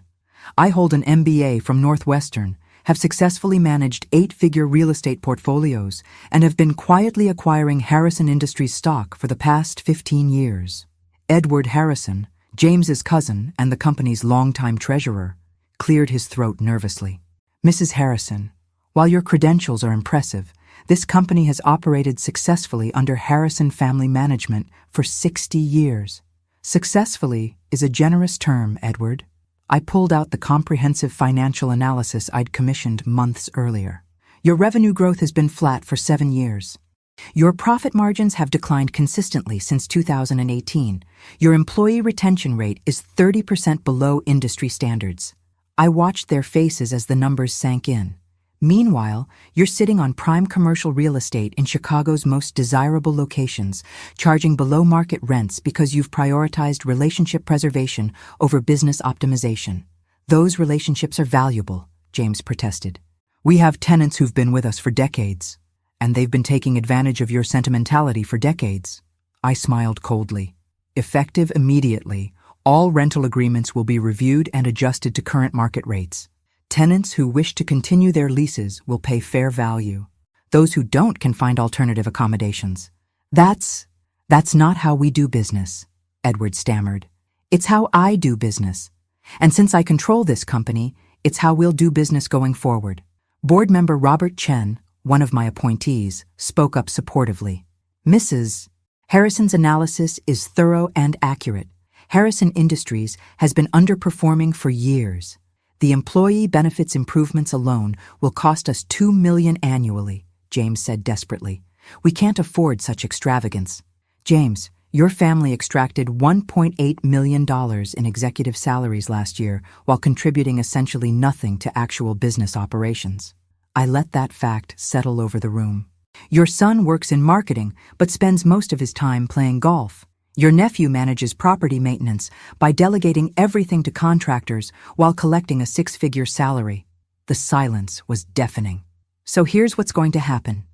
I hold an MBA from Northwestern, have successfully managed 8-figure real estate portfolios, and have been quietly acquiring Harrison Industries stock for the past 15 years. Edward Harrison, James's cousin and the company's longtime treasurer, cleared his throat nervously. Mrs. Harrison, while your credentials are impressive, this company has operated successfully under Harrison family management for 60 years. Successfully is a generous term, Edward. I pulled out the comprehensive financial analysis I'd commissioned months earlier. Your revenue growth has been flat for 7 years. Your profit margins have declined consistently since 2018. Your employee retention rate is 30% below industry standards. I watched their faces as the numbers sank in. Meanwhile, you're sitting on prime commercial real estate in Chicago's most desirable locations, charging below-market rents because you've prioritized relationship preservation over business optimization. Those relationships are valuable, James protested. We have tenants who've been with us for decades, and they've been taking advantage of your sentimentality for decades. I smiled coldly. Effective immediately, all rental agreements will be reviewed and adjusted to current market rates. Tenants who wish to continue their leases will pay fair value. Those who don't can find alternative accommodations. That's not how we do business, Edward stammered. It's how I do business. And since I control this company, it's how we'll do business going forward. Board member Robert Chen, one of my appointees, spoke up supportively. Mrs. Harrison's analysis is thorough and accurate. Harrison Industries has been underperforming for years. The employee benefits improvements alone will cost us $2 million annually, James said desperately. We can't afford such extravagance. James, your family extracted $1.8 million in executive salaries last year while contributing essentially nothing to actual business operations. I let that fact settle over the room. Your son works in marketing but spends most of his time playing golf. Your nephew manages property maintenance by delegating everything to contractors while collecting a six-figure salary. The silence was deafening. So here's what's going to happen.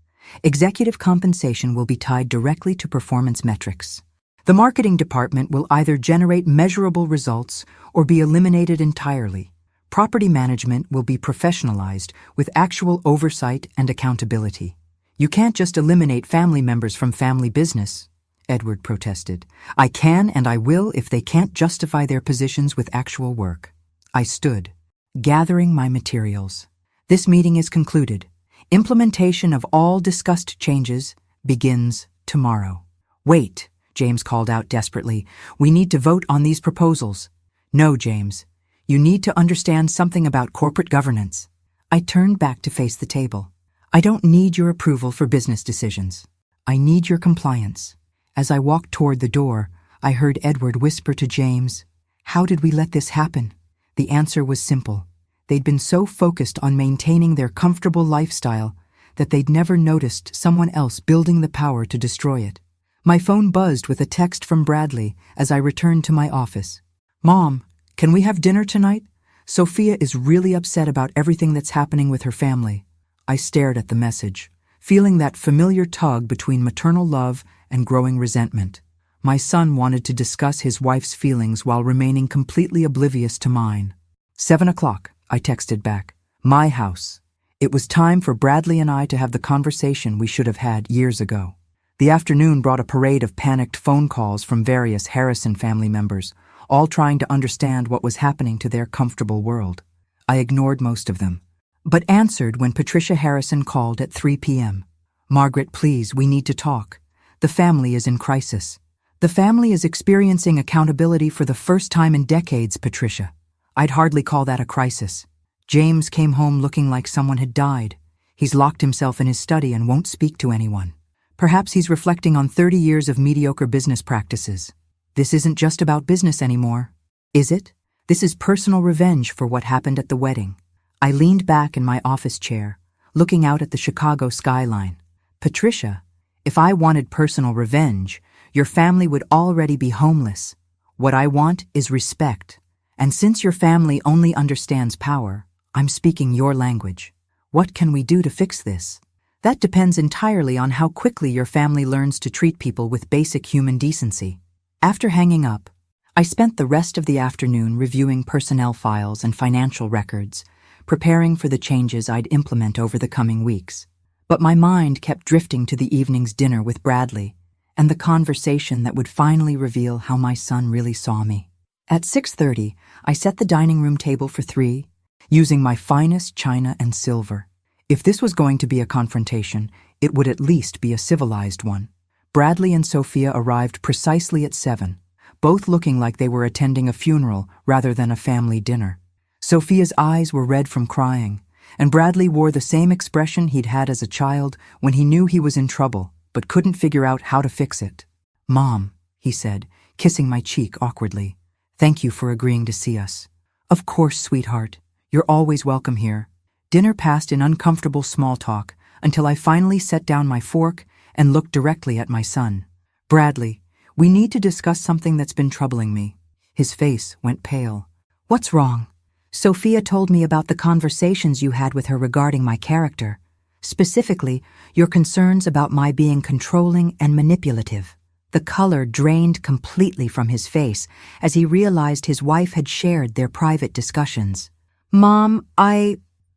Executive compensation will be tied directly to performance metrics. The marketing department will either generate measurable results or be eliminated entirely. Property management will be professionalized with actual oversight and accountability. You can't just eliminate family members from family business, Edward protested. I can and I will if they can't justify their positions with actual work. I stood, gathering my materials. This meeting is concluded. Implementation of all discussed changes begins tomorrow. Wait, James called out desperately. We need to vote on these proposals. No, James. You need to understand something about corporate governance. I turned back to face the table. I don't need your approval for business decisions. I need your compliance. As I walked toward the door, I heard Edward whisper to James, "How did we let this happen?" The answer was simple. They'd been so focused on maintaining their comfortable lifestyle that they'd never noticed someone else building the power to destroy it. My phone buzzed with a text from Bradley as I returned to my office. "Mom, can we have dinner tonight? Sophia is really upset about everything that's happening with her family." I stared at the message, feeling that familiar tug between maternal love and growing resentment. My son wanted to discuss his wife's feelings while remaining completely oblivious to mine. 7 o'clock, I texted back. My house. It was time for Bradley and I to have the conversation we should have had years ago. The afternoon brought a parade of panicked phone calls from various Harrison family members, all trying to understand what was happening to their comfortable world. I ignored most of them, but answered when Patricia Harrison called at 3 p.m. "Margaret, please, we need to talk. The family is in crisis." "The family is experiencing accountability for the first time in decades, Patricia. I'd hardly call that a crisis. James came home looking like someone had died. He's locked himself in his study and won't speak to anyone. Perhaps he's reflecting on 30 years of mediocre business practices. This isn't just about business anymore, is it? This is personal revenge for what happened at the wedding." I leaned back in my office chair, looking out at the Chicago skyline. "Patricia, if I wanted personal revenge, your family would already be homeless. What I want is respect. And since your family only understands power, I'm speaking your language. What can we do to fix this? That depends entirely on how quickly your family learns to treat people with basic human decency." After hanging up, I spent the rest of the afternoon reviewing personnel files and financial records, preparing for the changes I'd implement over the coming weeks. But my mind kept drifting to the evening's dinner with Bradley and the conversation that would finally reveal how my son really saw me. At 6:30, I set the dining room table for 3, using my finest china and silver. If this was going to be a confrontation, it would at least be a civilized one. Bradley and Sophia arrived precisely at 7, both looking like they were attending a funeral rather than a family dinner. Sophia's eyes were red from crying, and Bradley wore the same expression he'd had as a child when he knew he was in trouble but couldn't figure out how to fix it. "Mom," he said, kissing my cheek awkwardly, "thank you for agreeing to see us." "Of course, sweetheart. You're always welcome here. Dinner passed in uncomfortable small talk until I finally set down my fork and looked directly at my son. Bradley, we need to discuss something that's been troubling me. His face went pale. What's wrong? Sophia told me about the conversations you had with her regarding my character. Specifically, your concerns about my being controlling and manipulative. The color drained completely from his face as he realized his wife had shared their private discussions. Mom,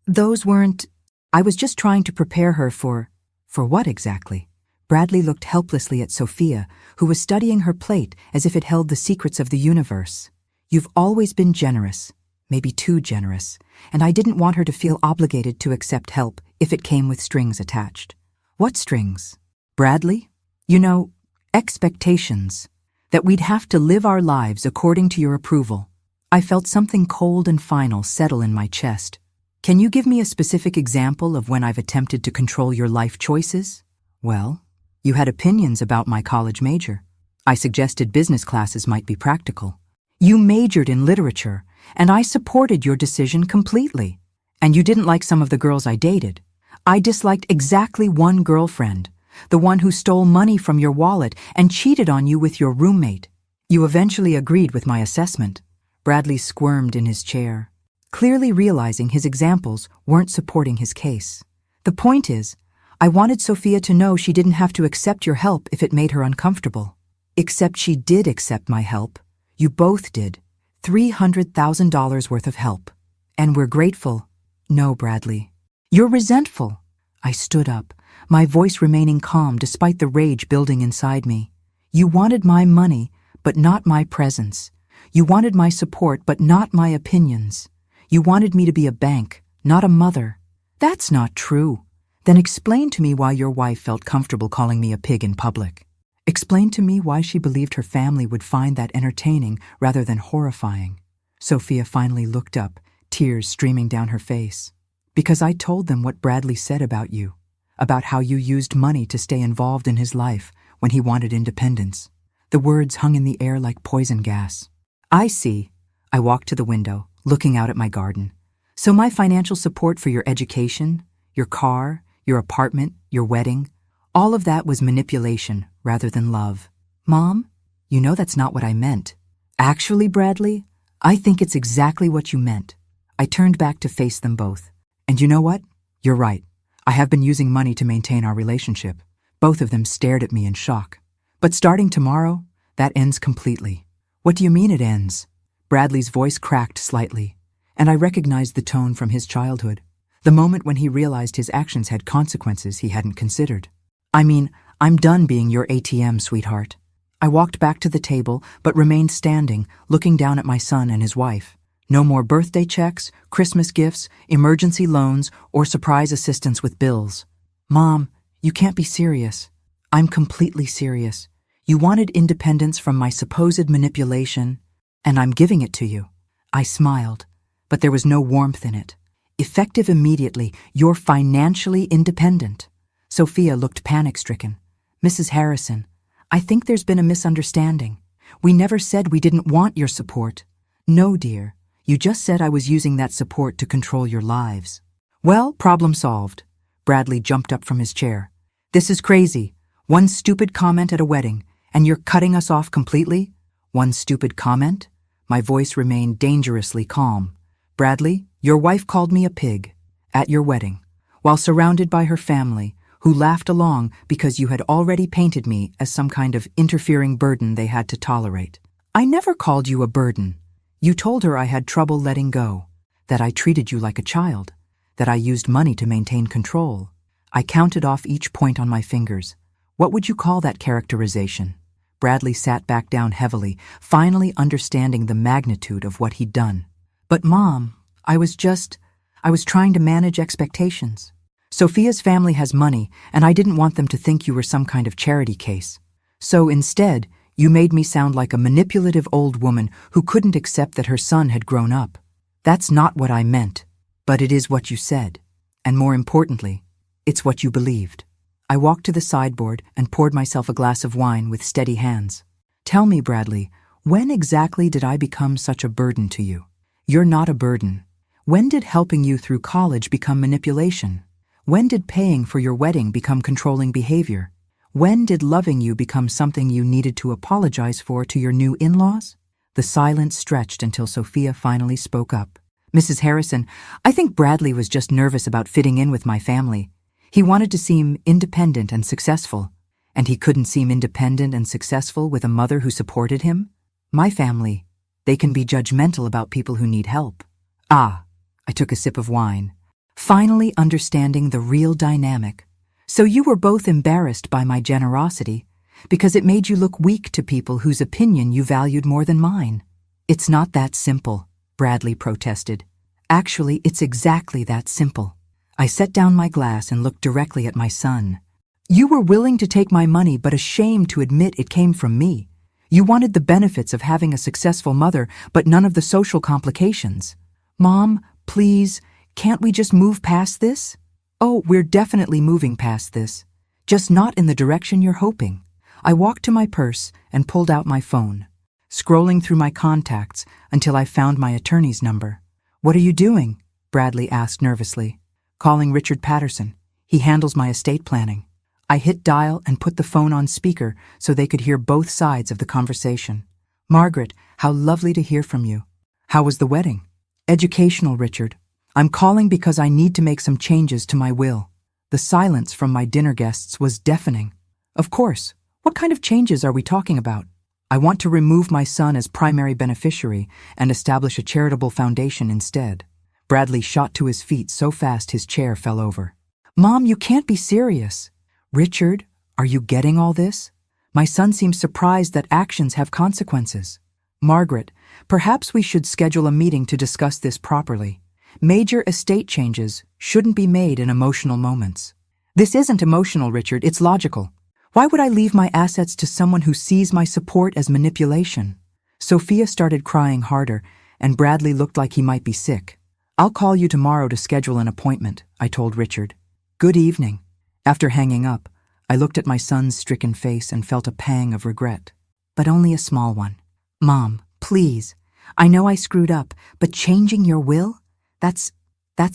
those weren't... I was just trying to prepare her for what exactly? Bradley looked helplessly at Sophia, who was studying her plate as if it held the secrets of the universe. You've always been generous, maybe too generous, and I didn't want her to feel obligated to accept help if it came with strings attached. What strings? Bradley? You know, expectations. That we'd have to live our lives according to your approval. I felt something cold and final settle in my chest. Can you give me a specific example of when I've attempted to control your life choices? Well, you had opinions about my college major. I suggested business classes might be practical. You majored in literature, and I supported your decision completely. And you didn't like some of the girls I dated. I disliked exactly one girlfriend, the one who stole money from your wallet and cheated on you with your roommate. You eventually agreed with my assessment. Bradley squirmed in his chair, clearly realizing his examples weren't supporting his case. The point is, I wanted Sophia to know she didn't have to accept your help if it made her uncomfortable. Except she did accept my help. You both did. $300,000 worth of help. And we're grateful. No, Bradley. You're resentful. I stood up, my voice remaining calm despite the rage building inside me. You wanted my money, but not my presence. You wanted my support, but not my opinions. You wanted me to be a bank, not a mother. That's not true. Then explain to me why your wife felt comfortable calling me a pig in public. Explain to me why she believed her family would find that entertaining rather than horrifying. Sophia finally looked up, tears streaming down her face. Because I told them what Bradley said about you, about how you used money to stay involved in his life when he wanted independence. The words hung in the air like poison gas. I see. I walked to the window, looking out at my garden. So my financial support for your education, your car, your apartment, your wedding, all of that was manipulation rather than love. Mom, you know that's not what I meant. Actually, Bradley, I think it's exactly what you meant. I turned back to face them both. And you know what? You're right. I have been using money to maintain our relationship. Both of them stared at me in shock. But starting tomorrow, that ends completely. What do you mean it ends? Bradley's voice cracked slightly, and I recognized the tone from his childhood. The moment when he realized his actions had consequences he hadn't considered. I mean, I'm done being your ATM, sweetheart. I walked back to the table, but remained standing, looking down at my son and his wife. No more birthday checks, Christmas gifts, emergency loans, or surprise assistance with bills. Mom, you can't be serious. I'm completely serious. You wanted independence from my supposed manipulation, and I'm giving it to you. I smiled, but there was no warmth in it. Effective immediately, you're financially independent. Sophia looked panic-stricken. Mrs. Harrison, I think there's been a misunderstanding. We never said we didn't want your support. No, dear. You just said I was using that support to control your lives. Well, problem solved. Bradley jumped up from his chair. This is crazy. One stupid comment at a wedding, and you're cutting us off completely? One stupid comment? My voice remained dangerously calm. Bradley, your wife called me a pig at your wedding, while surrounded by her family, who laughed along because you had already painted me as some kind of interfering burden they had to tolerate. I never called you a burden. You told her I had trouble letting go, that I treated you like a child, that I used money to maintain control. I counted off each point on my fingers. What would you call that characterization? Bradley sat back down heavily, finally understanding the magnitude of what he'd done. But Mom, I was trying to manage expectations. Sophia's family has money, and I didn't want them to think you were some kind of charity case. So instead, you made me sound like a manipulative old woman who couldn't accept that her son had grown up. That's not what I meant, but it is what you said. And more importantly, it's what you believed. I walked to the sideboard and poured myself a glass of wine with steady hands. Tell me, Bradley, when exactly did I become such a burden to you? You're not a burden. When did helping you through college become manipulation? When did paying for your wedding become controlling behavior? When did loving you become something you needed to apologize for to your new in-laws? The silence stretched until Sophia finally spoke up. Mrs. Harrison, I think Bradley was just nervous about fitting in with my family. He wanted to seem independent and successful. And he couldn't seem independent and successful with a mother who supported him? My family, they can be judgmental about people who need help. Ah, I took a sip of wine, finally understanding the real dynamic. So you were both embarrassed by my generosity because it made you look weak to people whose opinion you valued more than mine. It's not that simple, Bradley protested. Actually, it's exactly that simple. I set down my glass and looked directly at my son. You were willing to take my money but ashamed to admit it came from me. You wanted the benefits of having a successful mother but none of the social complications. Mom, please, can't we just move past this? Oh, we're definitely moving past this. Just not in the direction you're hoping. I walked to my purse and pulled out my phone, scrolling through my contacts until I found my attorney's number. What are you doing? Bradley asked nervously. Calling Richard Patterson. He handles my estate planning. I hit dial and put the phone on speaker so they could hear both sides of the conversation. Margaret, how lovely to hear from you. How was the wedding? Educational, Richard. I'm calling because I need to make some changes to my will. The silence from my dinner guests was deafening. Of course. What kind of changes are we talking about? I want to remove my son as primary beneficiary and establish a charitable foundation instead. Bradley shot to his feet so fast his chair fell over. Mom, you can't be serious. Richard, are you getting all this? My son seems surprised that actions have consequences. Margaret, perhaps we should schedule a meeting to discuss this properly. Major estate changes shouldn't be made in emotional moments. This isn't emotional, Richard, it's logical. Why would I leave my assets to someone who sees my support as manipulation? Sophia started crying harder, and Bradley looked like he might be sick. I'll call you tomorrow to schedule an appointment, I told Richard. Good evening. After hanging up, I looked at my son's stricken face and felt a pang of regret. But only a small one. Mom, please. I know I screwed up, but changing your will? That's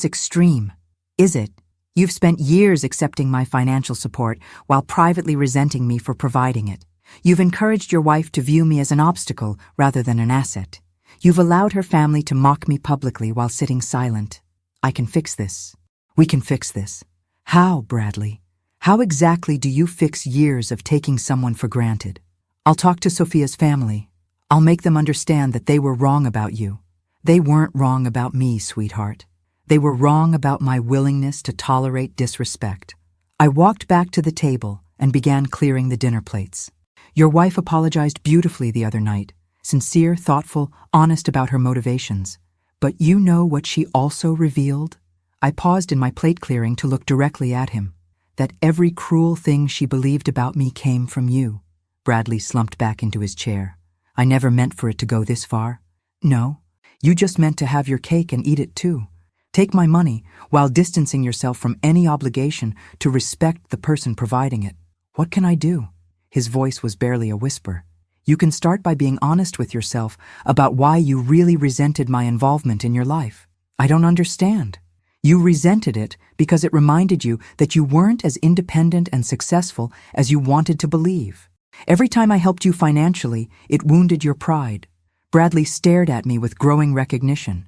extreme. Is it? You've spent years accepting my financial support while privately resenting me for providing it. You've encouraged your wife to view me as an obstacle rather than an asset. You've allowed her family to mock me publicly while sitting silent. I can fix this. We can fix this. How, Bradley? How exactly do you fix years of taking someone for granted? I'll talk to Sophia's family. I'll make them understand that they were wrong about you. They weren't wrong about me, sweetheart. They were wrong about my willingness to tolerate disrespect. I walked back to the table and began clearing the dinner plates. Your wife apologized beautifully the other night, sincere, thoughtful, honest about her motivations. But you know what she also revealed? I paused in my plate clearing to look directly at him. That every cruel thing she believed about me came from you. Bradley slumped back into his chair. I never meant for it to go this far. No, you just meant to have your cake and eat it too. Take my money while distancing yourself from any obligation to respect the person providing it. What can I do? His voice was barely a whisper. You can start by being honest with yourself about why you really resented my involvement in your life. I don't understand. You resented it because it reminded you that you weren't as independent and successful as you wanted to believe. Every time I helped you financially, it wounded your pride. Bradley stared at me with growing recognition.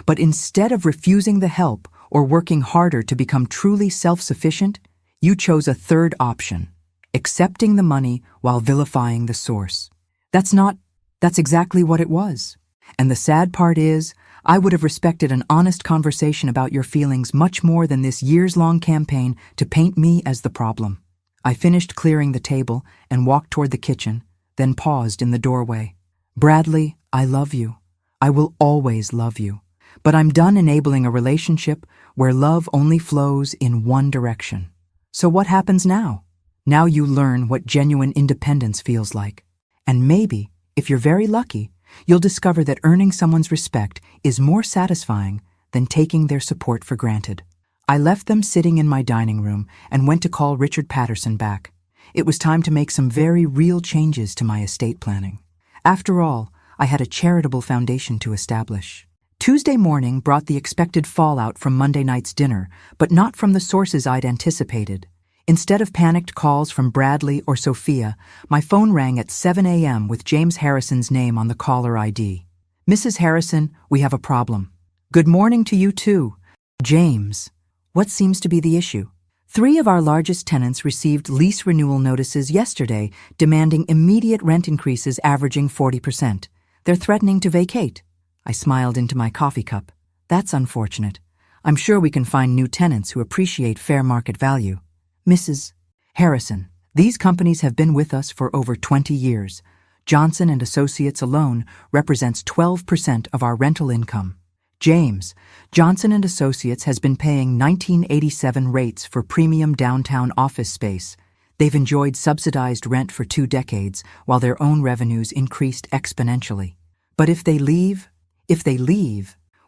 But instead of refusing the help or working harder to become truly self-sufficient, you chose a third option, accepting the money while vilifying the source. That's exactly what it was. And the sad part is, I would have respected an honest conversation about your feelings much more than this years-long campaign to paint me as the problem. I finished clearing the table and walked toward the kitchen, then paused in the doorway. Bradley, I love you. I will always love you. But I'm done enabling a relationship where love only flows in one direction. So what happens now? Now you learn what genuine independence feels like. And maybe, if you're very lucky, you'll discover that earning someone's respect is more satisfying than taking their support for granted. I left them sitting in my dining room and went to call Richard Patterson back. It was time to make some very real changes to my estate planning. After all, I had a charitable foundation to establish. Tuesday morning brought the expected fallout from Monday night's dinner, but not from the sources I'd anticipated. Instead of panicked calls from Bradley or Sophia, my phone rang at 7 a.m. with James Harrison's name on the caller ID. "Mrs. Harrison, we have a problem." "Good morning to you too." "James, what seems to be the issue?" "Three of our largest tenants received lease renewal notices yesterday demanding immediate rent increases averaging 40%. They're threatening to vacate." I smiled into my coffee cup. "That's unfortunate. I'm sure we can find new tenants who appreciate fair market value." "Mrs. Harrison, these companies have been with us for over 20 years. Johnson & Associates alone represents 12% of our rental income. James, Johnson & Associates has been paying 1987 rates for premium downtown office space. They've enjoyed subsidized rent for 2 decades while their own revenues increased exponentially. But if they leave,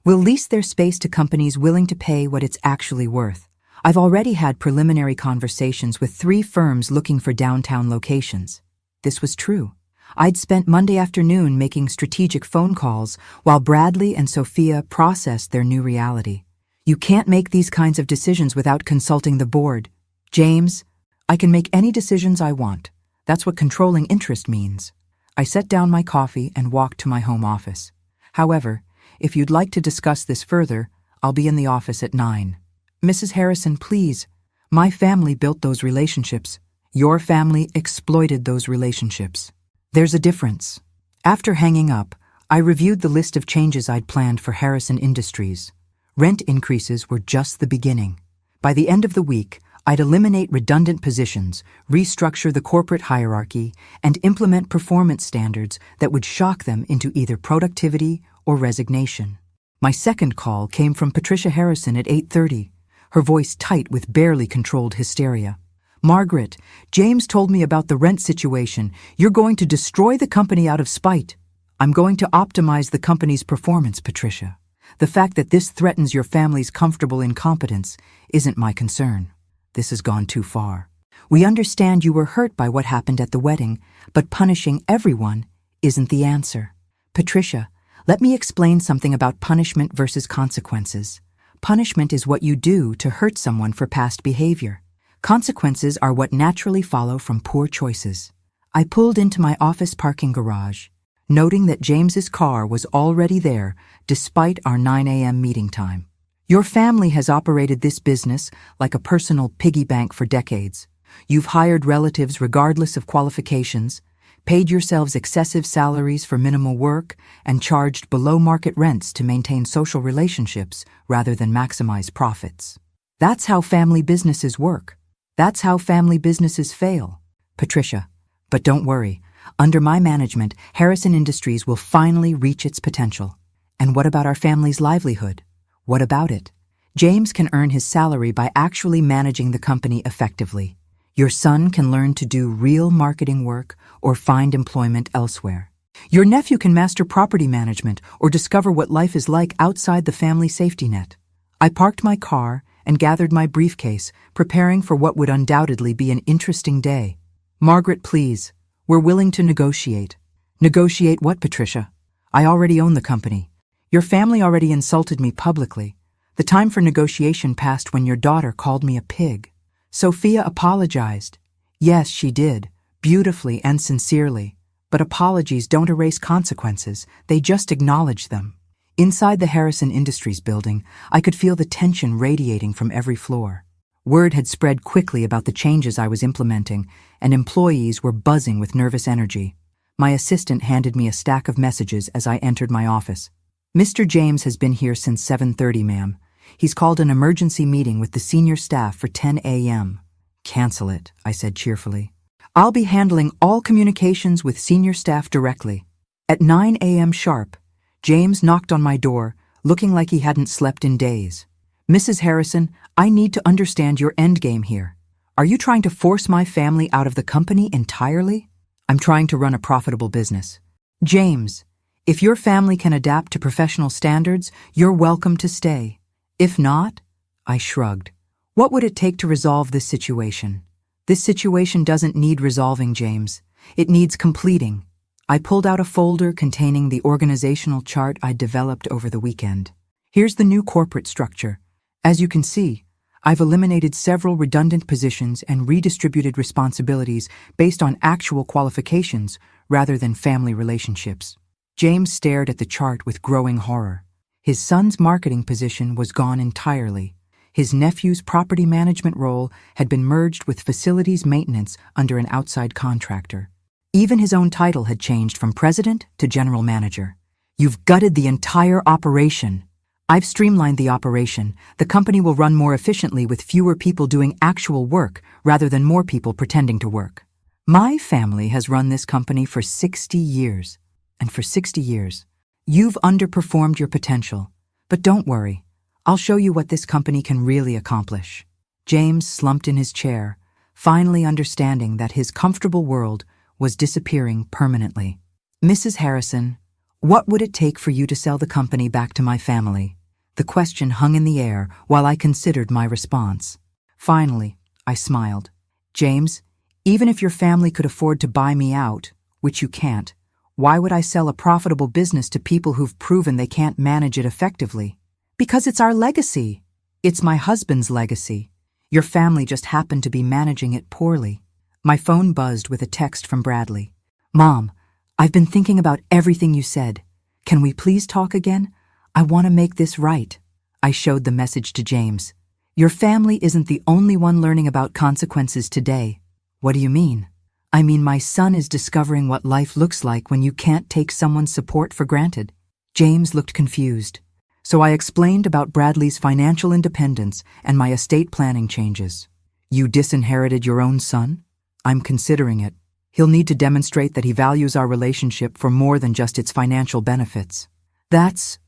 we'll lease their space to companies willing to pay what it's actually worth. I've already had preliminary conversations with 3 firms looking for downtown locations." This was true. I'd spent Monday afternoon making strategic phone calls while Bradley and Sophia processed their new reality. "You can't make these kinds of decisions without consulting the board." "James, I can make any decisions I want. That's what controlling interest means." I set down my coffee and walked to my home office. "However, if you'd like to discuss this further, I'll be in the office at 9. "Mrs. Harrison, please. My family built those relationships. Your family exploited those relationships. There's a difference." After hanging up, I reviewed the list of changes I'd planned for Harrison Industries. Rent increases were just the beginning. By the end of the week, I'd eliminate redundant positions, restructure the corporate hierarchy, and implement performance standards that would shock them into either productivity or resignation. My second call came from Patricia Harrison at 8:30, her voice tight with barely controlled hysteria. "Margaret, James told me about the rent situation. You're going to destroy the company out of spite." "I'm going to optimize the company's performance, Patricia. The fact that this threatens your family's comfortable incompetence isn't my concern. This has gone too far. We understand you were hurt by what happened at the wedding, but punishing everyone isn't the answer. Patricia, let me explain something about punishment versus consequences. Punishment is what you do to hurt someone for past behavior. Consequences are what naturally follow from poor choices." I pulled into my office parking garage, noting that James's car was already there despite our 9 a.m. meeting time. "Your family has operated this business like a personal piggy bank for decades. You've hired relatives regardless of qualifications, paid yourselves excessive salaries for minimal work, and charged below-market rents to maintain social relationships rather than maximize profits. That's how family businesses work. That's how family businesses fail. Patricia, but don't worry. Under my management, Harrison Industries will finally reach its potential. And what about our family's livelihood? What about it? James can earn his salary by actually managing the company effectively. Your son can learn to do real marketing work or find employment elsewhere. Your nephew can master property management or discover what life is like outside the family safety net." I parked my car and gathered my briefcase, preparing for what would undoubtedly be an interesting day. "Margaret, please. We're willing to negotiate." "Negotiate what, Patricia? I already own the company. Your family already insulted me publicly. The time for negotiation passed when your daughter called me a pig." Sophia apologized. Yes, she did, beautifully and sincerely. But apologies don't erase consequences, they just acknowledge them. Inside the Harrison Industries building, I could feel the tension radiating from every floor. Word had spread quickly about the changes I was implementing, and employees were buzzing with nervous energy. My assistant handed me a stack of messages as I entered my office. "Mr. James has been here since 7:30, ma'am. He's called an emergency meeting with the senior staff for 10 a.m. "Cancel it," I said cheerfully. "I'll be handling all communications with senior staff directly." At 9 a.m. sharp, James knocked on my door, looking like he hadn't slept in days. "Mrs. Harrison, I need to understand your endgame here. Are you trying to force my family out of the company entirely?" "I'm trying to run a profitable business." "James, if your family can adapt to professional standards, you're welcome to stay. If not," I shrugged. "What would it take to resolve this situation?" "This situation doesn't need resolving, James. It needs completing." I pulled out a folder containing the organizational chart I'd developed over the weekend. Here's the new corporate structure. As you can see, I've eliminated several redundant positions and redistributed responsibilities based on actual qualifications rather than family relationships. James stared at the chart with growing horror. His son's marketing position was gone entirely. His nephew's property management role had been merged with facilities maintenance under an outside contractor. Even his own title had changed from president to general manager. You've gutted the entire operation. I've streamlined the operation. The company will run more efficiently with fewer people doing actual work rather than more people pretending to work. My family has run this company for 60 years. And for 60 years, you've underperformed your potential. But don't worry, I'll show you what this company can really accomplish. James slumped in his chair, finally understanding that his comfortable world was disappearing permanently. Mrs. Harrison, what would it take for you to sell the company back to my family? The question hung in the air while I considered my response. Finally, I smiled. James, even if your family could afford to buy me out, which you can't, why would I sell a profitable business to people who've proven they can't manage it effectively? Because it's our legacy. It's my husband's legacy. Your family just happened to be managing it poorly. My phone buzzed with a text from Bradley. Mom, I've been thinking about everything you said. Can we please talk again? I want to make this right. I showed the message to James. Your family isn't the only one learning about consequences today. What do you mean? I mean, my son is discovering what life looks like when you can't take someone's support for granted. James looked confused. So I explained about Bradley's financial independence and my estate planning changes. You disinherited your own son? I'm considering it. He'll need to demonstrate that he values our relationship for more than just its financial benefits. That's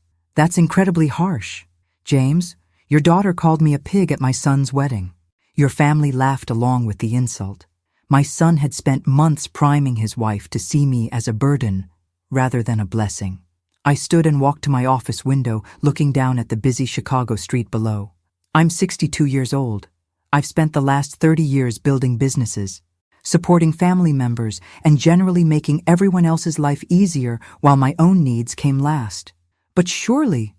incredibly harsh. James, your daughter called me a pig at my son's wedding. Your family laughed along with the insult. My son had spent months priming his wife to see me as a burden rather than a blessing. I stood and walked to my office window, looking down at the busy Chicago street below. I'm 62 years old. I've spent the last 30 years building businesses, supporting family members, and generally making everyone else's life easier while my own needs came last. But surely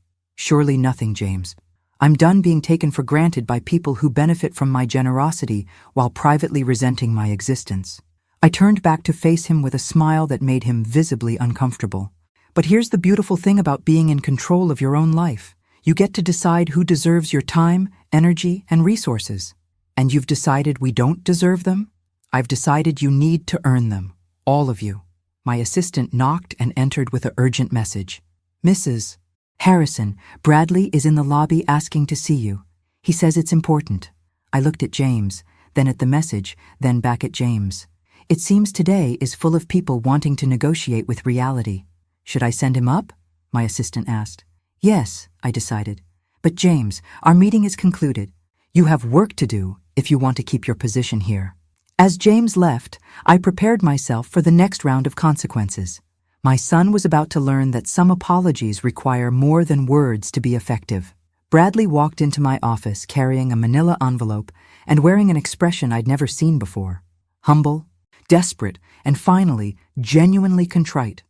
nothing, James. I'm done being taken for granted by people who benefit from my generosity while privately resenting my existence. I turned back to face him with a smile that made him visibly uncomfortable. But here's the beautiful thing about being in control of your own life. You get to decide who deserves your time, energy, and resources. And you've decided we don't deserve them? I've decided you need to earn them. All of you. My assistant knocked and entered with an urgent message. Mrs. Harrison, Bradley is in the lobby asking to see you. He says it's important. I looked at James, then at the message, then back at James. It seems today is full of people wanting to negotiate with reality. Should I send him up? My assistant asked. Yes, I decided. But James, our meeting is concluded. You have work to do if you want to keep your position here. As James left, I prepared myself for the next round of consequences. My son was about to learn that some apologies require more than words to be effective. Bradley walked into my office carrying a manila envelope and wearing an expression I'd never seen before. Humble, desperate, and finally, genuinely contrite.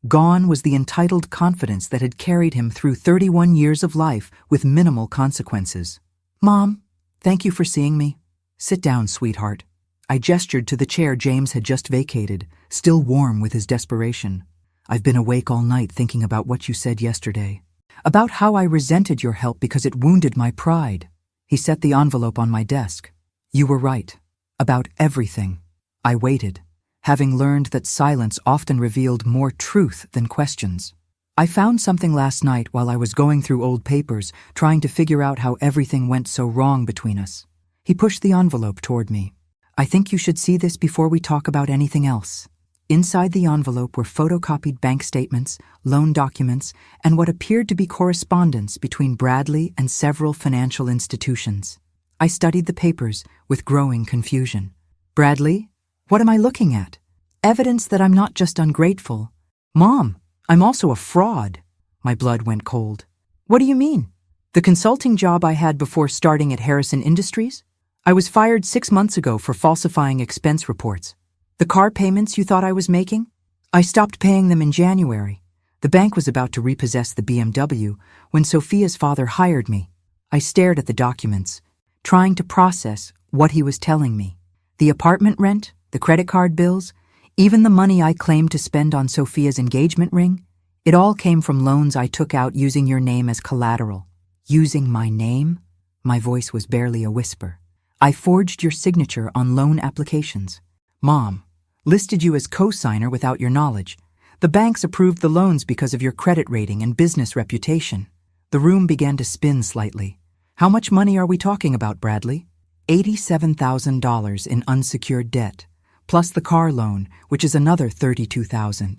Gone was the entitled confidence that had carried him through 31 years of life with minimal consequences. Mom, thank you for seeing me. Sit down, sweetheart. I gestured to the chair James had just vacated, still warm with his desperation. I've been awake all night thinking about what you said yesterday. About how I resented your help because it wounded my pride. He set the envelope on my desk. You were right. About everything. I waited, having learned that silence often revealed more truth than questions. I found something last night while I was going through old papers, trying to figure out how everything went so wrong between us. He pushed the envelope toward me. I think you should see this before we talk about anything else. Inside the envelope were photocopied bank statements, loan documents, and what appeared to be correspondence between Bradley and several financial institutions. I studied the papers with growing confusion. Bradley? What am I looking at? Evidence that I'm not just ungrateful. Mom, I'm also a fraud. My blood went cold. What do you mean? The consulting job I had before starting at Harrison Industries? I was fired 6 months ago for falsifying expense reports. The car payments you thought I was making? I stopped paying them in January. The bank was about to repossess the BMW when Sophia's father hired me. I stared at the documents, trying to process what he was telling me. The apartment rent, the credit card bills, even the money I claimed to spend on Sophia's engagement ring, it all came from loans I took out using your name as collateral. Using my name? My voice was barely a whisper. I forged your signature on loan applications. Mom, listed you as co-signer without your knowledge. The banks approved the loans because of your credit rating and business reputation. The room began to spin slightly. How much money are we talking about, Bradley? $87,000 in unsecured debt, plus the car loan, which is another $32,000.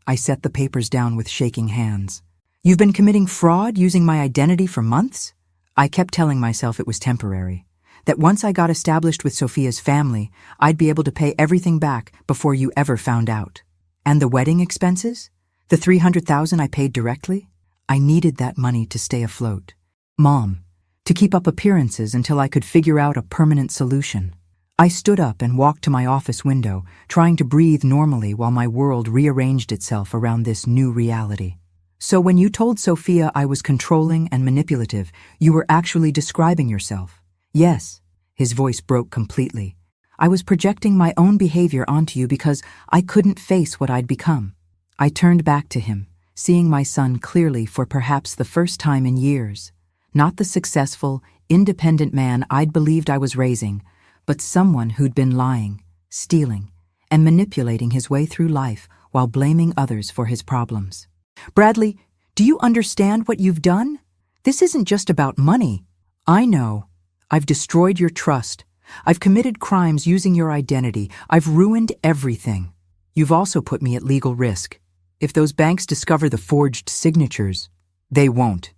I set the papers down with shaking hands. You've been committing fraud using my identity for months? I kept telling myself it was temporary, that once I got established with Sophia's family, I'd be able to pay everything back before you ever found out. And the wedding expenses? The $300,000 I paid directly? I needed that money to stay afloat. Mom, to keep up appearances until I could figure out a permanent solution. I stood up and walked to my office window, trying to breathe normally while my world rearranged itself around this new reality. So when you told Sophia I was controlling and manipulative, you were actually describing yourself. Yes, his voice broke completely. I was projecting my own behavior onto you because I couldn't face what I'd become. I turned back to him, seeing my son clearly for perhaps the first time in years. Not the successful, independent man I'd believed I was raising, but someone who'd been lying, stealing, and manipulating his way through life while blaming others for his problems. Bradley, do you understand what you've done? This isn't just about money. I know. I've destroyed your trust. I've committed crimes using your identity. I've ruined everything. You've also put me at legal risk. If those banks discover the forged signatures, they won't.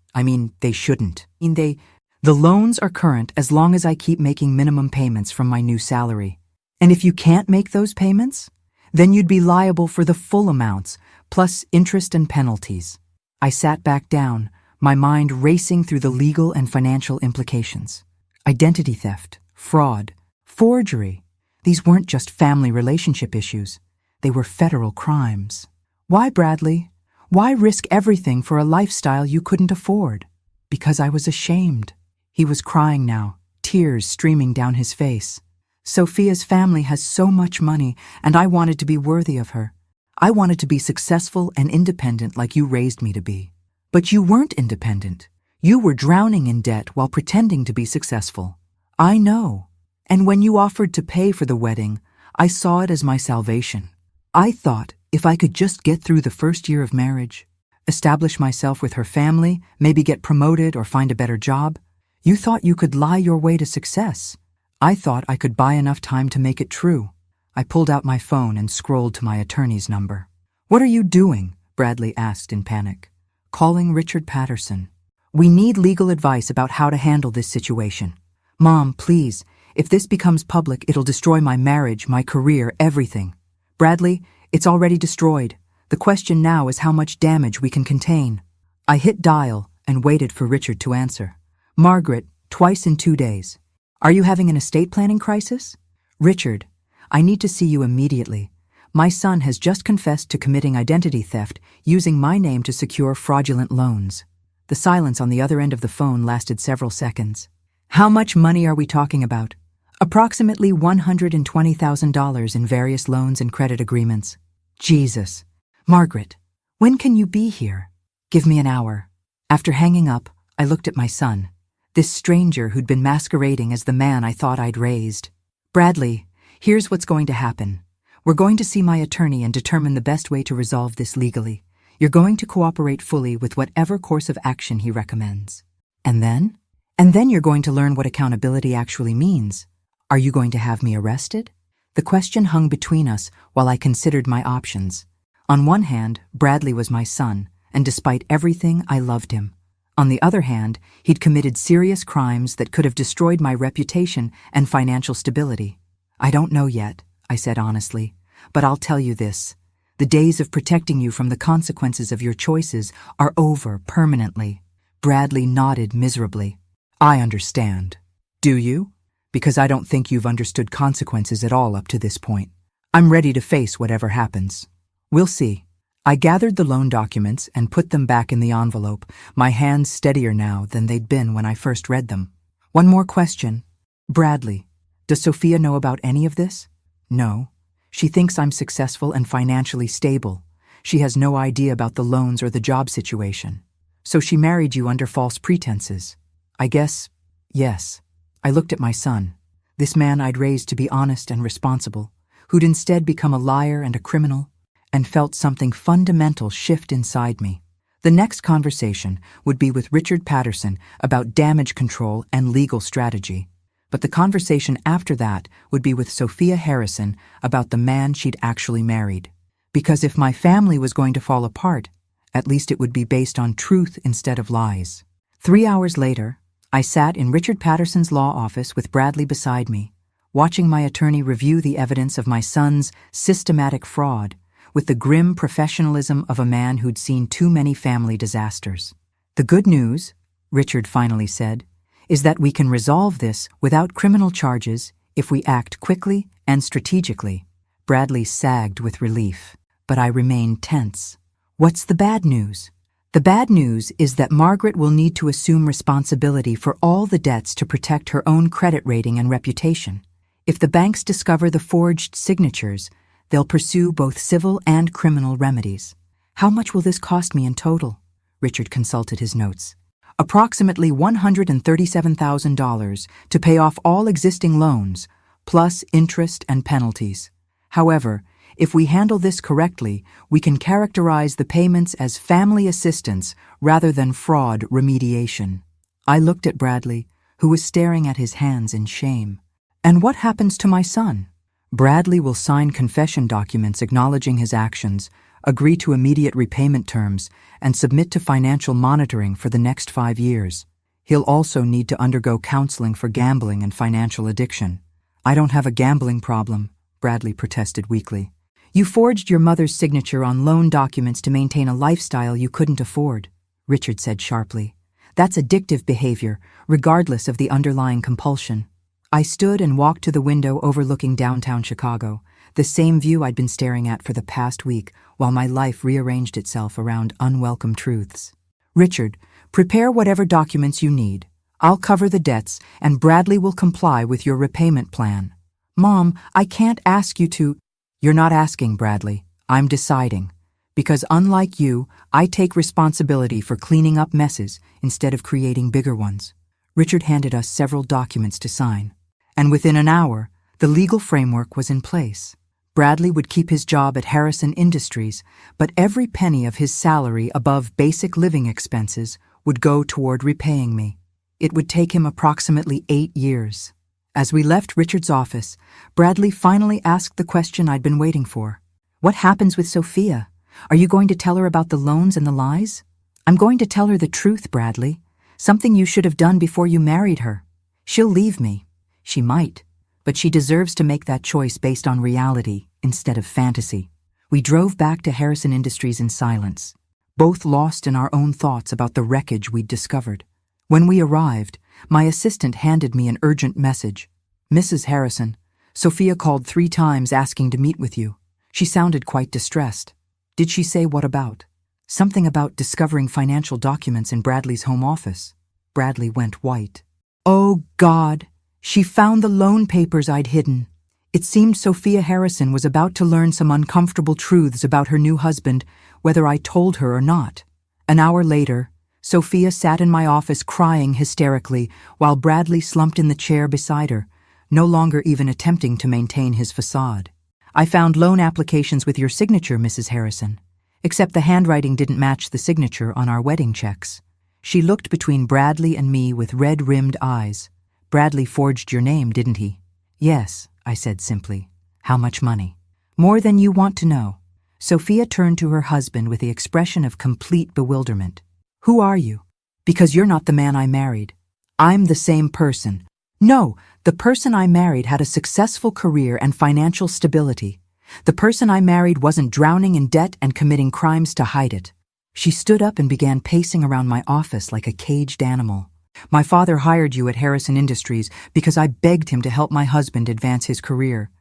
They shouldn't. The loans are current as long as I keep making minimum payments from my new salary. And if you can't make those payments, then you'd be liable for the full amounts, plus interest and penalties. I sat back down, my mind racing through the legal and financial implications. Identity theft, fraud, forgery. These weren't just family relationship issues. They were federal crimes. Why, Bradley? Why risk everything for a lifestyle you couldn't afford? Because I was ashamed. He was crying now, tears streaming down his face. Sophia's family has so much money, and I wanted to be worthy of her. I wanted to be successful and independent like you raised me to be. But you weren't independent. You were drowning in debt while pretending to be successful. I know. And when you offered to pay for the wedding, I saw it as my salvation. I thought if I could just get through the first year of marriage, establish myself with her family, maybe get promoted or find a better job, you thought you could lie your way to success. I thought I could buy enough time to make it true. I pulled out my phone and scrolled to my attorney's number. What are you doing? Bradley asked in panic. Calling Richard Patterson. We need legal advice about how to handle this situation. Mom, please, if this becomes public, it'll destroy my marriage, my career, everything. Bradley, it's already destroyed. The question now is how much damage we can contain. I hit dial and waited for Richard to answer. Margaret, twice in 2 days. Are you having an estate planning crisis? Richard, I need to see you immediately. My son has just confessed to committing identity theft using my name to secure fraudulent loans. The silence on the other end of the phone lasted several seconds. How much money are we talking about? Approximately $120,000 in various loans and credit agreements. Jesus. Margaret, when can you be here? Give me an hour. After hanging up, I looked at my son, this stranger who'd been masquerading as the man I thought I'd raised. Bradley, here's what's going to happen. We're going to see my attorney and determine the best way to resolve this legally. You're going to cooperate fully with whatever course of action he recommends. And then? And then you're going to learn what accountability actually means. Are you going to have me arrested? The question hung between us while I considered my options. On one hand, Bradley was my son, and despite everything, I loved him. On the other hand, he'd committed serious crimes that could have destroyed my reputation and financial stability. I don't know yet, I said honestly, but I'll tell you this. The days of protecting you from the consequences of your choices are over permanently. Bradley nodded miserably. I understand. Do you? Because I don't think you've understood consequences at all up to this point. I'm ready to face whatever happens. We'll see. I gathered the loan documents and put them back in the envelope, my hands steadier now than they'd been when I first read them. One more question. Bradley, does Sophia know about any of this? No. She thinks I'm successful and financially stable. She has no idea about the loans or the job situation. So she married you under false pretenses. I guess, yes. I looked at my son, this man I'd raised to be honest and responsible, who'd instead become a liar and a criminal, and felt something fundamental shift inside me. The next conversation would be with Richard Patterson about damage control and legal strategy. But the conversation after that would be with Sophia Harrison about the man she'd actually married. Because if my family was going to fall apart, at least it would be based on truth instead of lies. 3 hours later, I sat in Richard Patterson's law office with Bradley beside me, watching my attorney review the evidence of my son's systematic fraud with the grim professionalism of a man who'd seen too many family disasters. The good news, Richard finally said, is that we can resolve this without criminal charges if we act quickly and strategically. Bradley sagged with relief, but I remained tense. What's the bad news? The bad news is that Margaret will need to assume responsibility for all the debts to protect her own credit rating and reputation. If the banks discover the forged signatures, they'll pursue both civil and criminal remedies. How much will this cost me in total? Richard consulted his notes. Approximately $137,000 to pay off all existing loans, plus interest and penalties. However, if we handle this correctly, we can characterize the payments as family assistance rather than fraud remediation. I looked at Bradley, who was staring at his hands in shame. And what happens to my son? Bradley will sign confession documents acknowledging his actions, agree to immediate repayment terms, and submit to financial monitoring for the next 5 years. He'll also need to undergo counseling for gambling and financial addiction. I don't have a gambling problem, Bradley protested weakly. You forged your mother's signature on loan documents to maintain a lifestyle you couldn't afford, Richard said sharply. That's addictive behavior, regardless of the underlying compulsion. I stood and walked to the window overlooking downtown Chicago, the same view I'd been staring at for the past week while my life rearranged itself around unwelcome truths. Richard, prepare whatever documents you need. I'll cover the debts, and Bradley will comply with your repayment plan. Mom, I can't ask you to— You're not asking, Bradley. I'm deciding. Because unlike you, I take responsibility for cleaning up messes instead of creating bigger ones. Richard handed us several documents to sign. And within an hour, the legal framework was in place. Bradley would keep his job at Harrison Industries, but every penny of his salary above basic living expenses would go toward repaying me. It would take him approximately 8 years. As we left Richard's office, Bradley finally asked the question I'd been waiting for. What happens with Sophia? Are you going to tell her about the loans and the lies? I'm going to tell her the truth, Bradley. Something you should have done before you married her. She'll leave me. She might, but she deserves to make that choice based on reality instead of fantasy. We drove back to Harrison Industries in silence, both lost in our own thoughts about the wreckage we'd discovered. When we arrived, my assistant handed me an urgent message. Mrs. Harrison, Sophia called 3 times asking to meet with you. She sounded quite distressed. Did she say what about? Something about discovering financial documents in Bradley's home office. Bradley went white. Oh, God! She found the loan papers I'd hidden. It seemed Sophia Harrison was about to learn some uncomfortable truths about her new husband, whether I told her or not. An hour later, Sophia sat in my office crying hysterically while Bradley slumped in the chair beside her, no longer even attempting to maintain his facade. I found loan applications with your signature, Mrs. Harrison, except the handwriting didn't match the signature on our wedding checks. She looked between Bradley and me with red-rimmed eyes. Bradley forged your name, didn't he? Yes, I said simply. How much money? More than you want to know. Sophia turned to her husband with the expression of complete bewilderment. Who are you? Because you're not the man I married. I'm the same person. No, the person I married had a successful career and financial stability. The person I married wasn't drowning in debt and committing crimes to hide it. She stood up and began pacing around my office like a caged animal. My father hired you at Harrison Industries because I begged him to help my husband advance his career.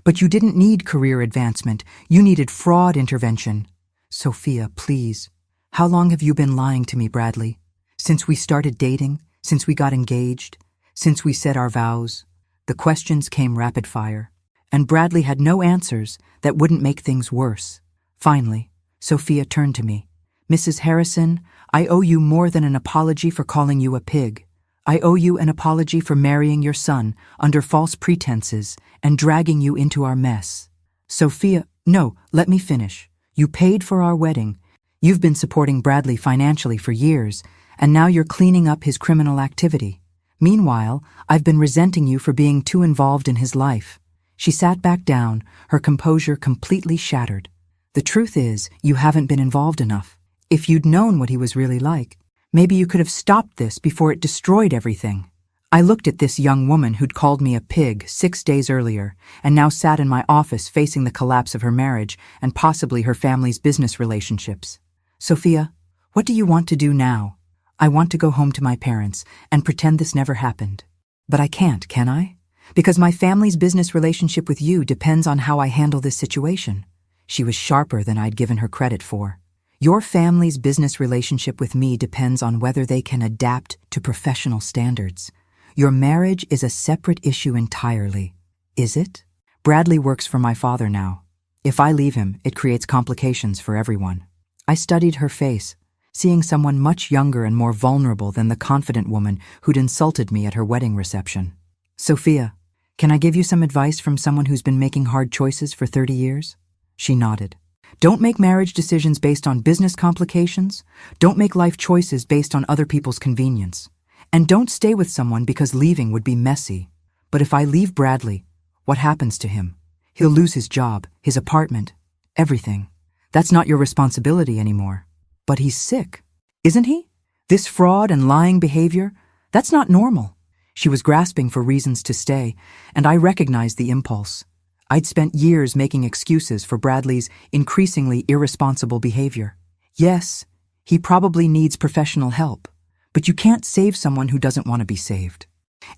But you didn't need career advancement. You needed fraud intervention. Sophia, please. How long have you been lying to me, Bradley? Since we started dating? Since we got engaged? Since we said our vows? The questions came rapid fire, and Bradley had no answers that wouldn't make things worse. Finally, Sophia turned to me. Mrs. Harrison, I owe you more than an apology for calling you a pig. I owe you an apology for marrying your son under false pretenses and dragging you into our mess. Sophia, no, let me finish. You paid for our wedding. You've been supporting Bradley financially for years, and now you're cleaning up his criminal activity. Meanwhile, I've been resenting you for being too involved in his life. She sat back down, her composure completely shattered. The truth is, you haven't been involved enough. If you'd known what he was really like, maybe you could have stopped this before it destroyed everything. I looked at this young woman who'd called me a pig 6 days earlier and now sat in my office facing the collapse of her marriage and possibly her family's business relationships. Sophia, what do you want to do now? I want to go home to my parents and pretend this never happened. But I can't, can I? Because my family's business relationship with you depends on how I handle this situation. She was sharper than I'd given her credit for. Your family's business relationship with me depends on whether they can adapt to professional standards. Your marriage is a separate issue entirely. Is it? Bradley works for my father now. If I leave him, it creates complications for everyone. I studied her face, seeing someone much younger and more vulnerable than the confident woman who'd insulted me at her wedding reception. Sophia, can I give you some advice from someone who's been making hard choices for 30 years? She nodded. Don't make marriage decisions based on business complications. Don't make life choices based on other people's convenience. And don't stay with someone because leaving would be messy. But if I leave Bradley, what happens to him? He'll lose his job, his apartment, everything. That's not your responsibility anymore. But he's sick, isn't he? This fraud and lying behavior, that's not normal. She was grasping for reasons to stay, and I recognized the impulse. I'd spent years making excuses for Bradley's increasingly irresponsible behavior. Yes, he probably needs professional help, but you can't save someone who doesn't want to be saved.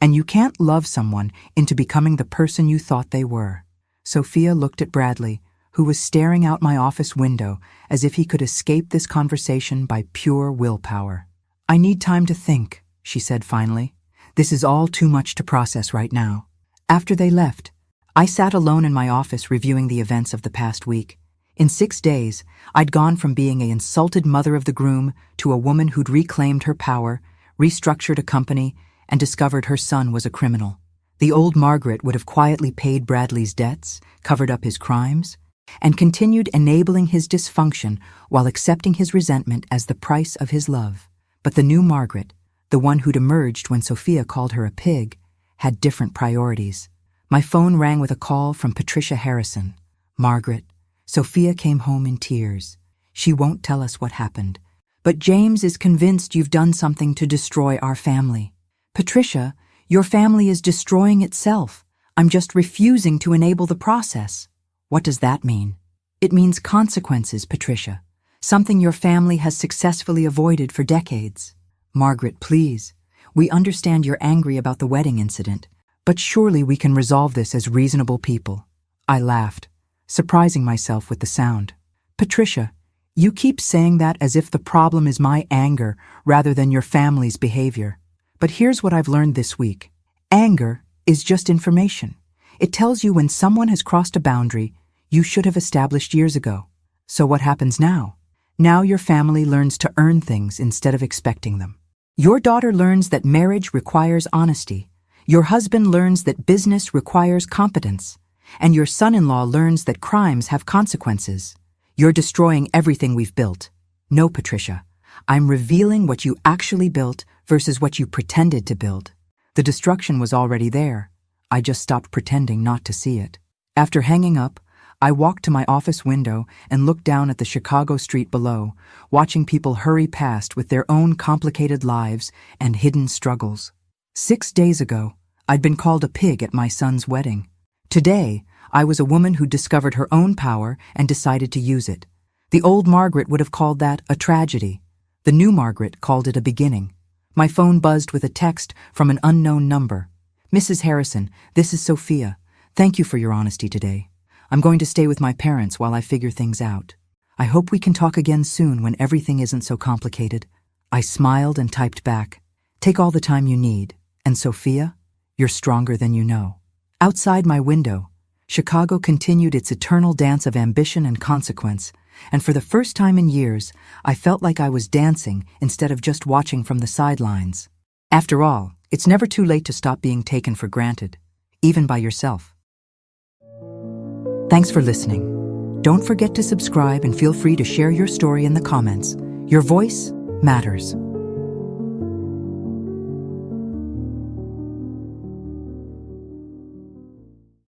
And you can't love someone into becoming the person you thought they were. Sophia looked at Bradley, who was staring out my office window as if he could escape this conversation by pure willpower. I need time to think, she said finally. This is all too much to process right now. After they left, I sat alone in my office reviewing the events of the past week. In 6 days, I'd gone from being an insulted mother of the groom to a woman who'd reclaimed her power, restructured a company, and discovered her son was a criminal. The old Margaret would have quietly paid Bradley's debts, covered up his crimes, and continued enabling his dysfunction while accepting his resentment as the price of his love. But the new Margaret, the one who'd emerged when Sophia called her a pig, had different priorities. My phone rang with a call from Patricia Harrison. Margaret, Sophia came home in tears. She won't tell us what happened, but James is convinced you've done something to destroy our family. Patricia, your family is destroying itself. I'm just refusing to enable the process. What does that mean? It means consequences, Patricia. Something your family has successfully avoided for decades. Margaret, please. We understand you're angry about the wedding incident, but surely we can resolve this as reasonable people. I laughed, surprising myself with the sound. Patricia, you keep saying that as if the problem is my anger rather than your family's behavior. But here's what I've learned this week. Anger is just information. It tells you when someone has crossed a boundary you should have established years ago. So what happens now? Now your family learns to earn things instead of expecting them. Your daughter learns that marriage requires honesty. Your husband learns that business requires competence. And your son-in-law learns that crimes have consequences. You're destroying everything we've built. No, Patricia. I'm revealing what you actually built versus what you pretended to build. The destruction was already there. I just stopped pretending not to see it. After hanging up, I walked to my office window and looked down at the Chicago street below, watching people hurry past with their own complicated lives and hidden struggles. 6 days ago, I'd been called a pig at my son's wedding. Today, I was a woman who discovered her own power and decided to use it. The old Margaret would have called that a tragedy. The new Margaret called it a beginning. My phone buzzed with a text from an unknown number. Mrs. Harrison, this is Sophia. Thank you for your honesty today. I'm going to stay with my parents while I figure things out. I hope we can talk again soon when everything isn't so complicated. I smiled and typed back, "Take all the time you need. And Sophia, you're stronger than you know." Outside my window, Chicago continued its eternal dance of ambition and consequence, and for the first time in years, I felt like I was dancing instead of just watching from the sidelines. After all, it's never too late to stop being taken for granted, even by yourself. Thanks for listening. Don't forget to subscribe and feel free to share your story in the comments. Your voice matters.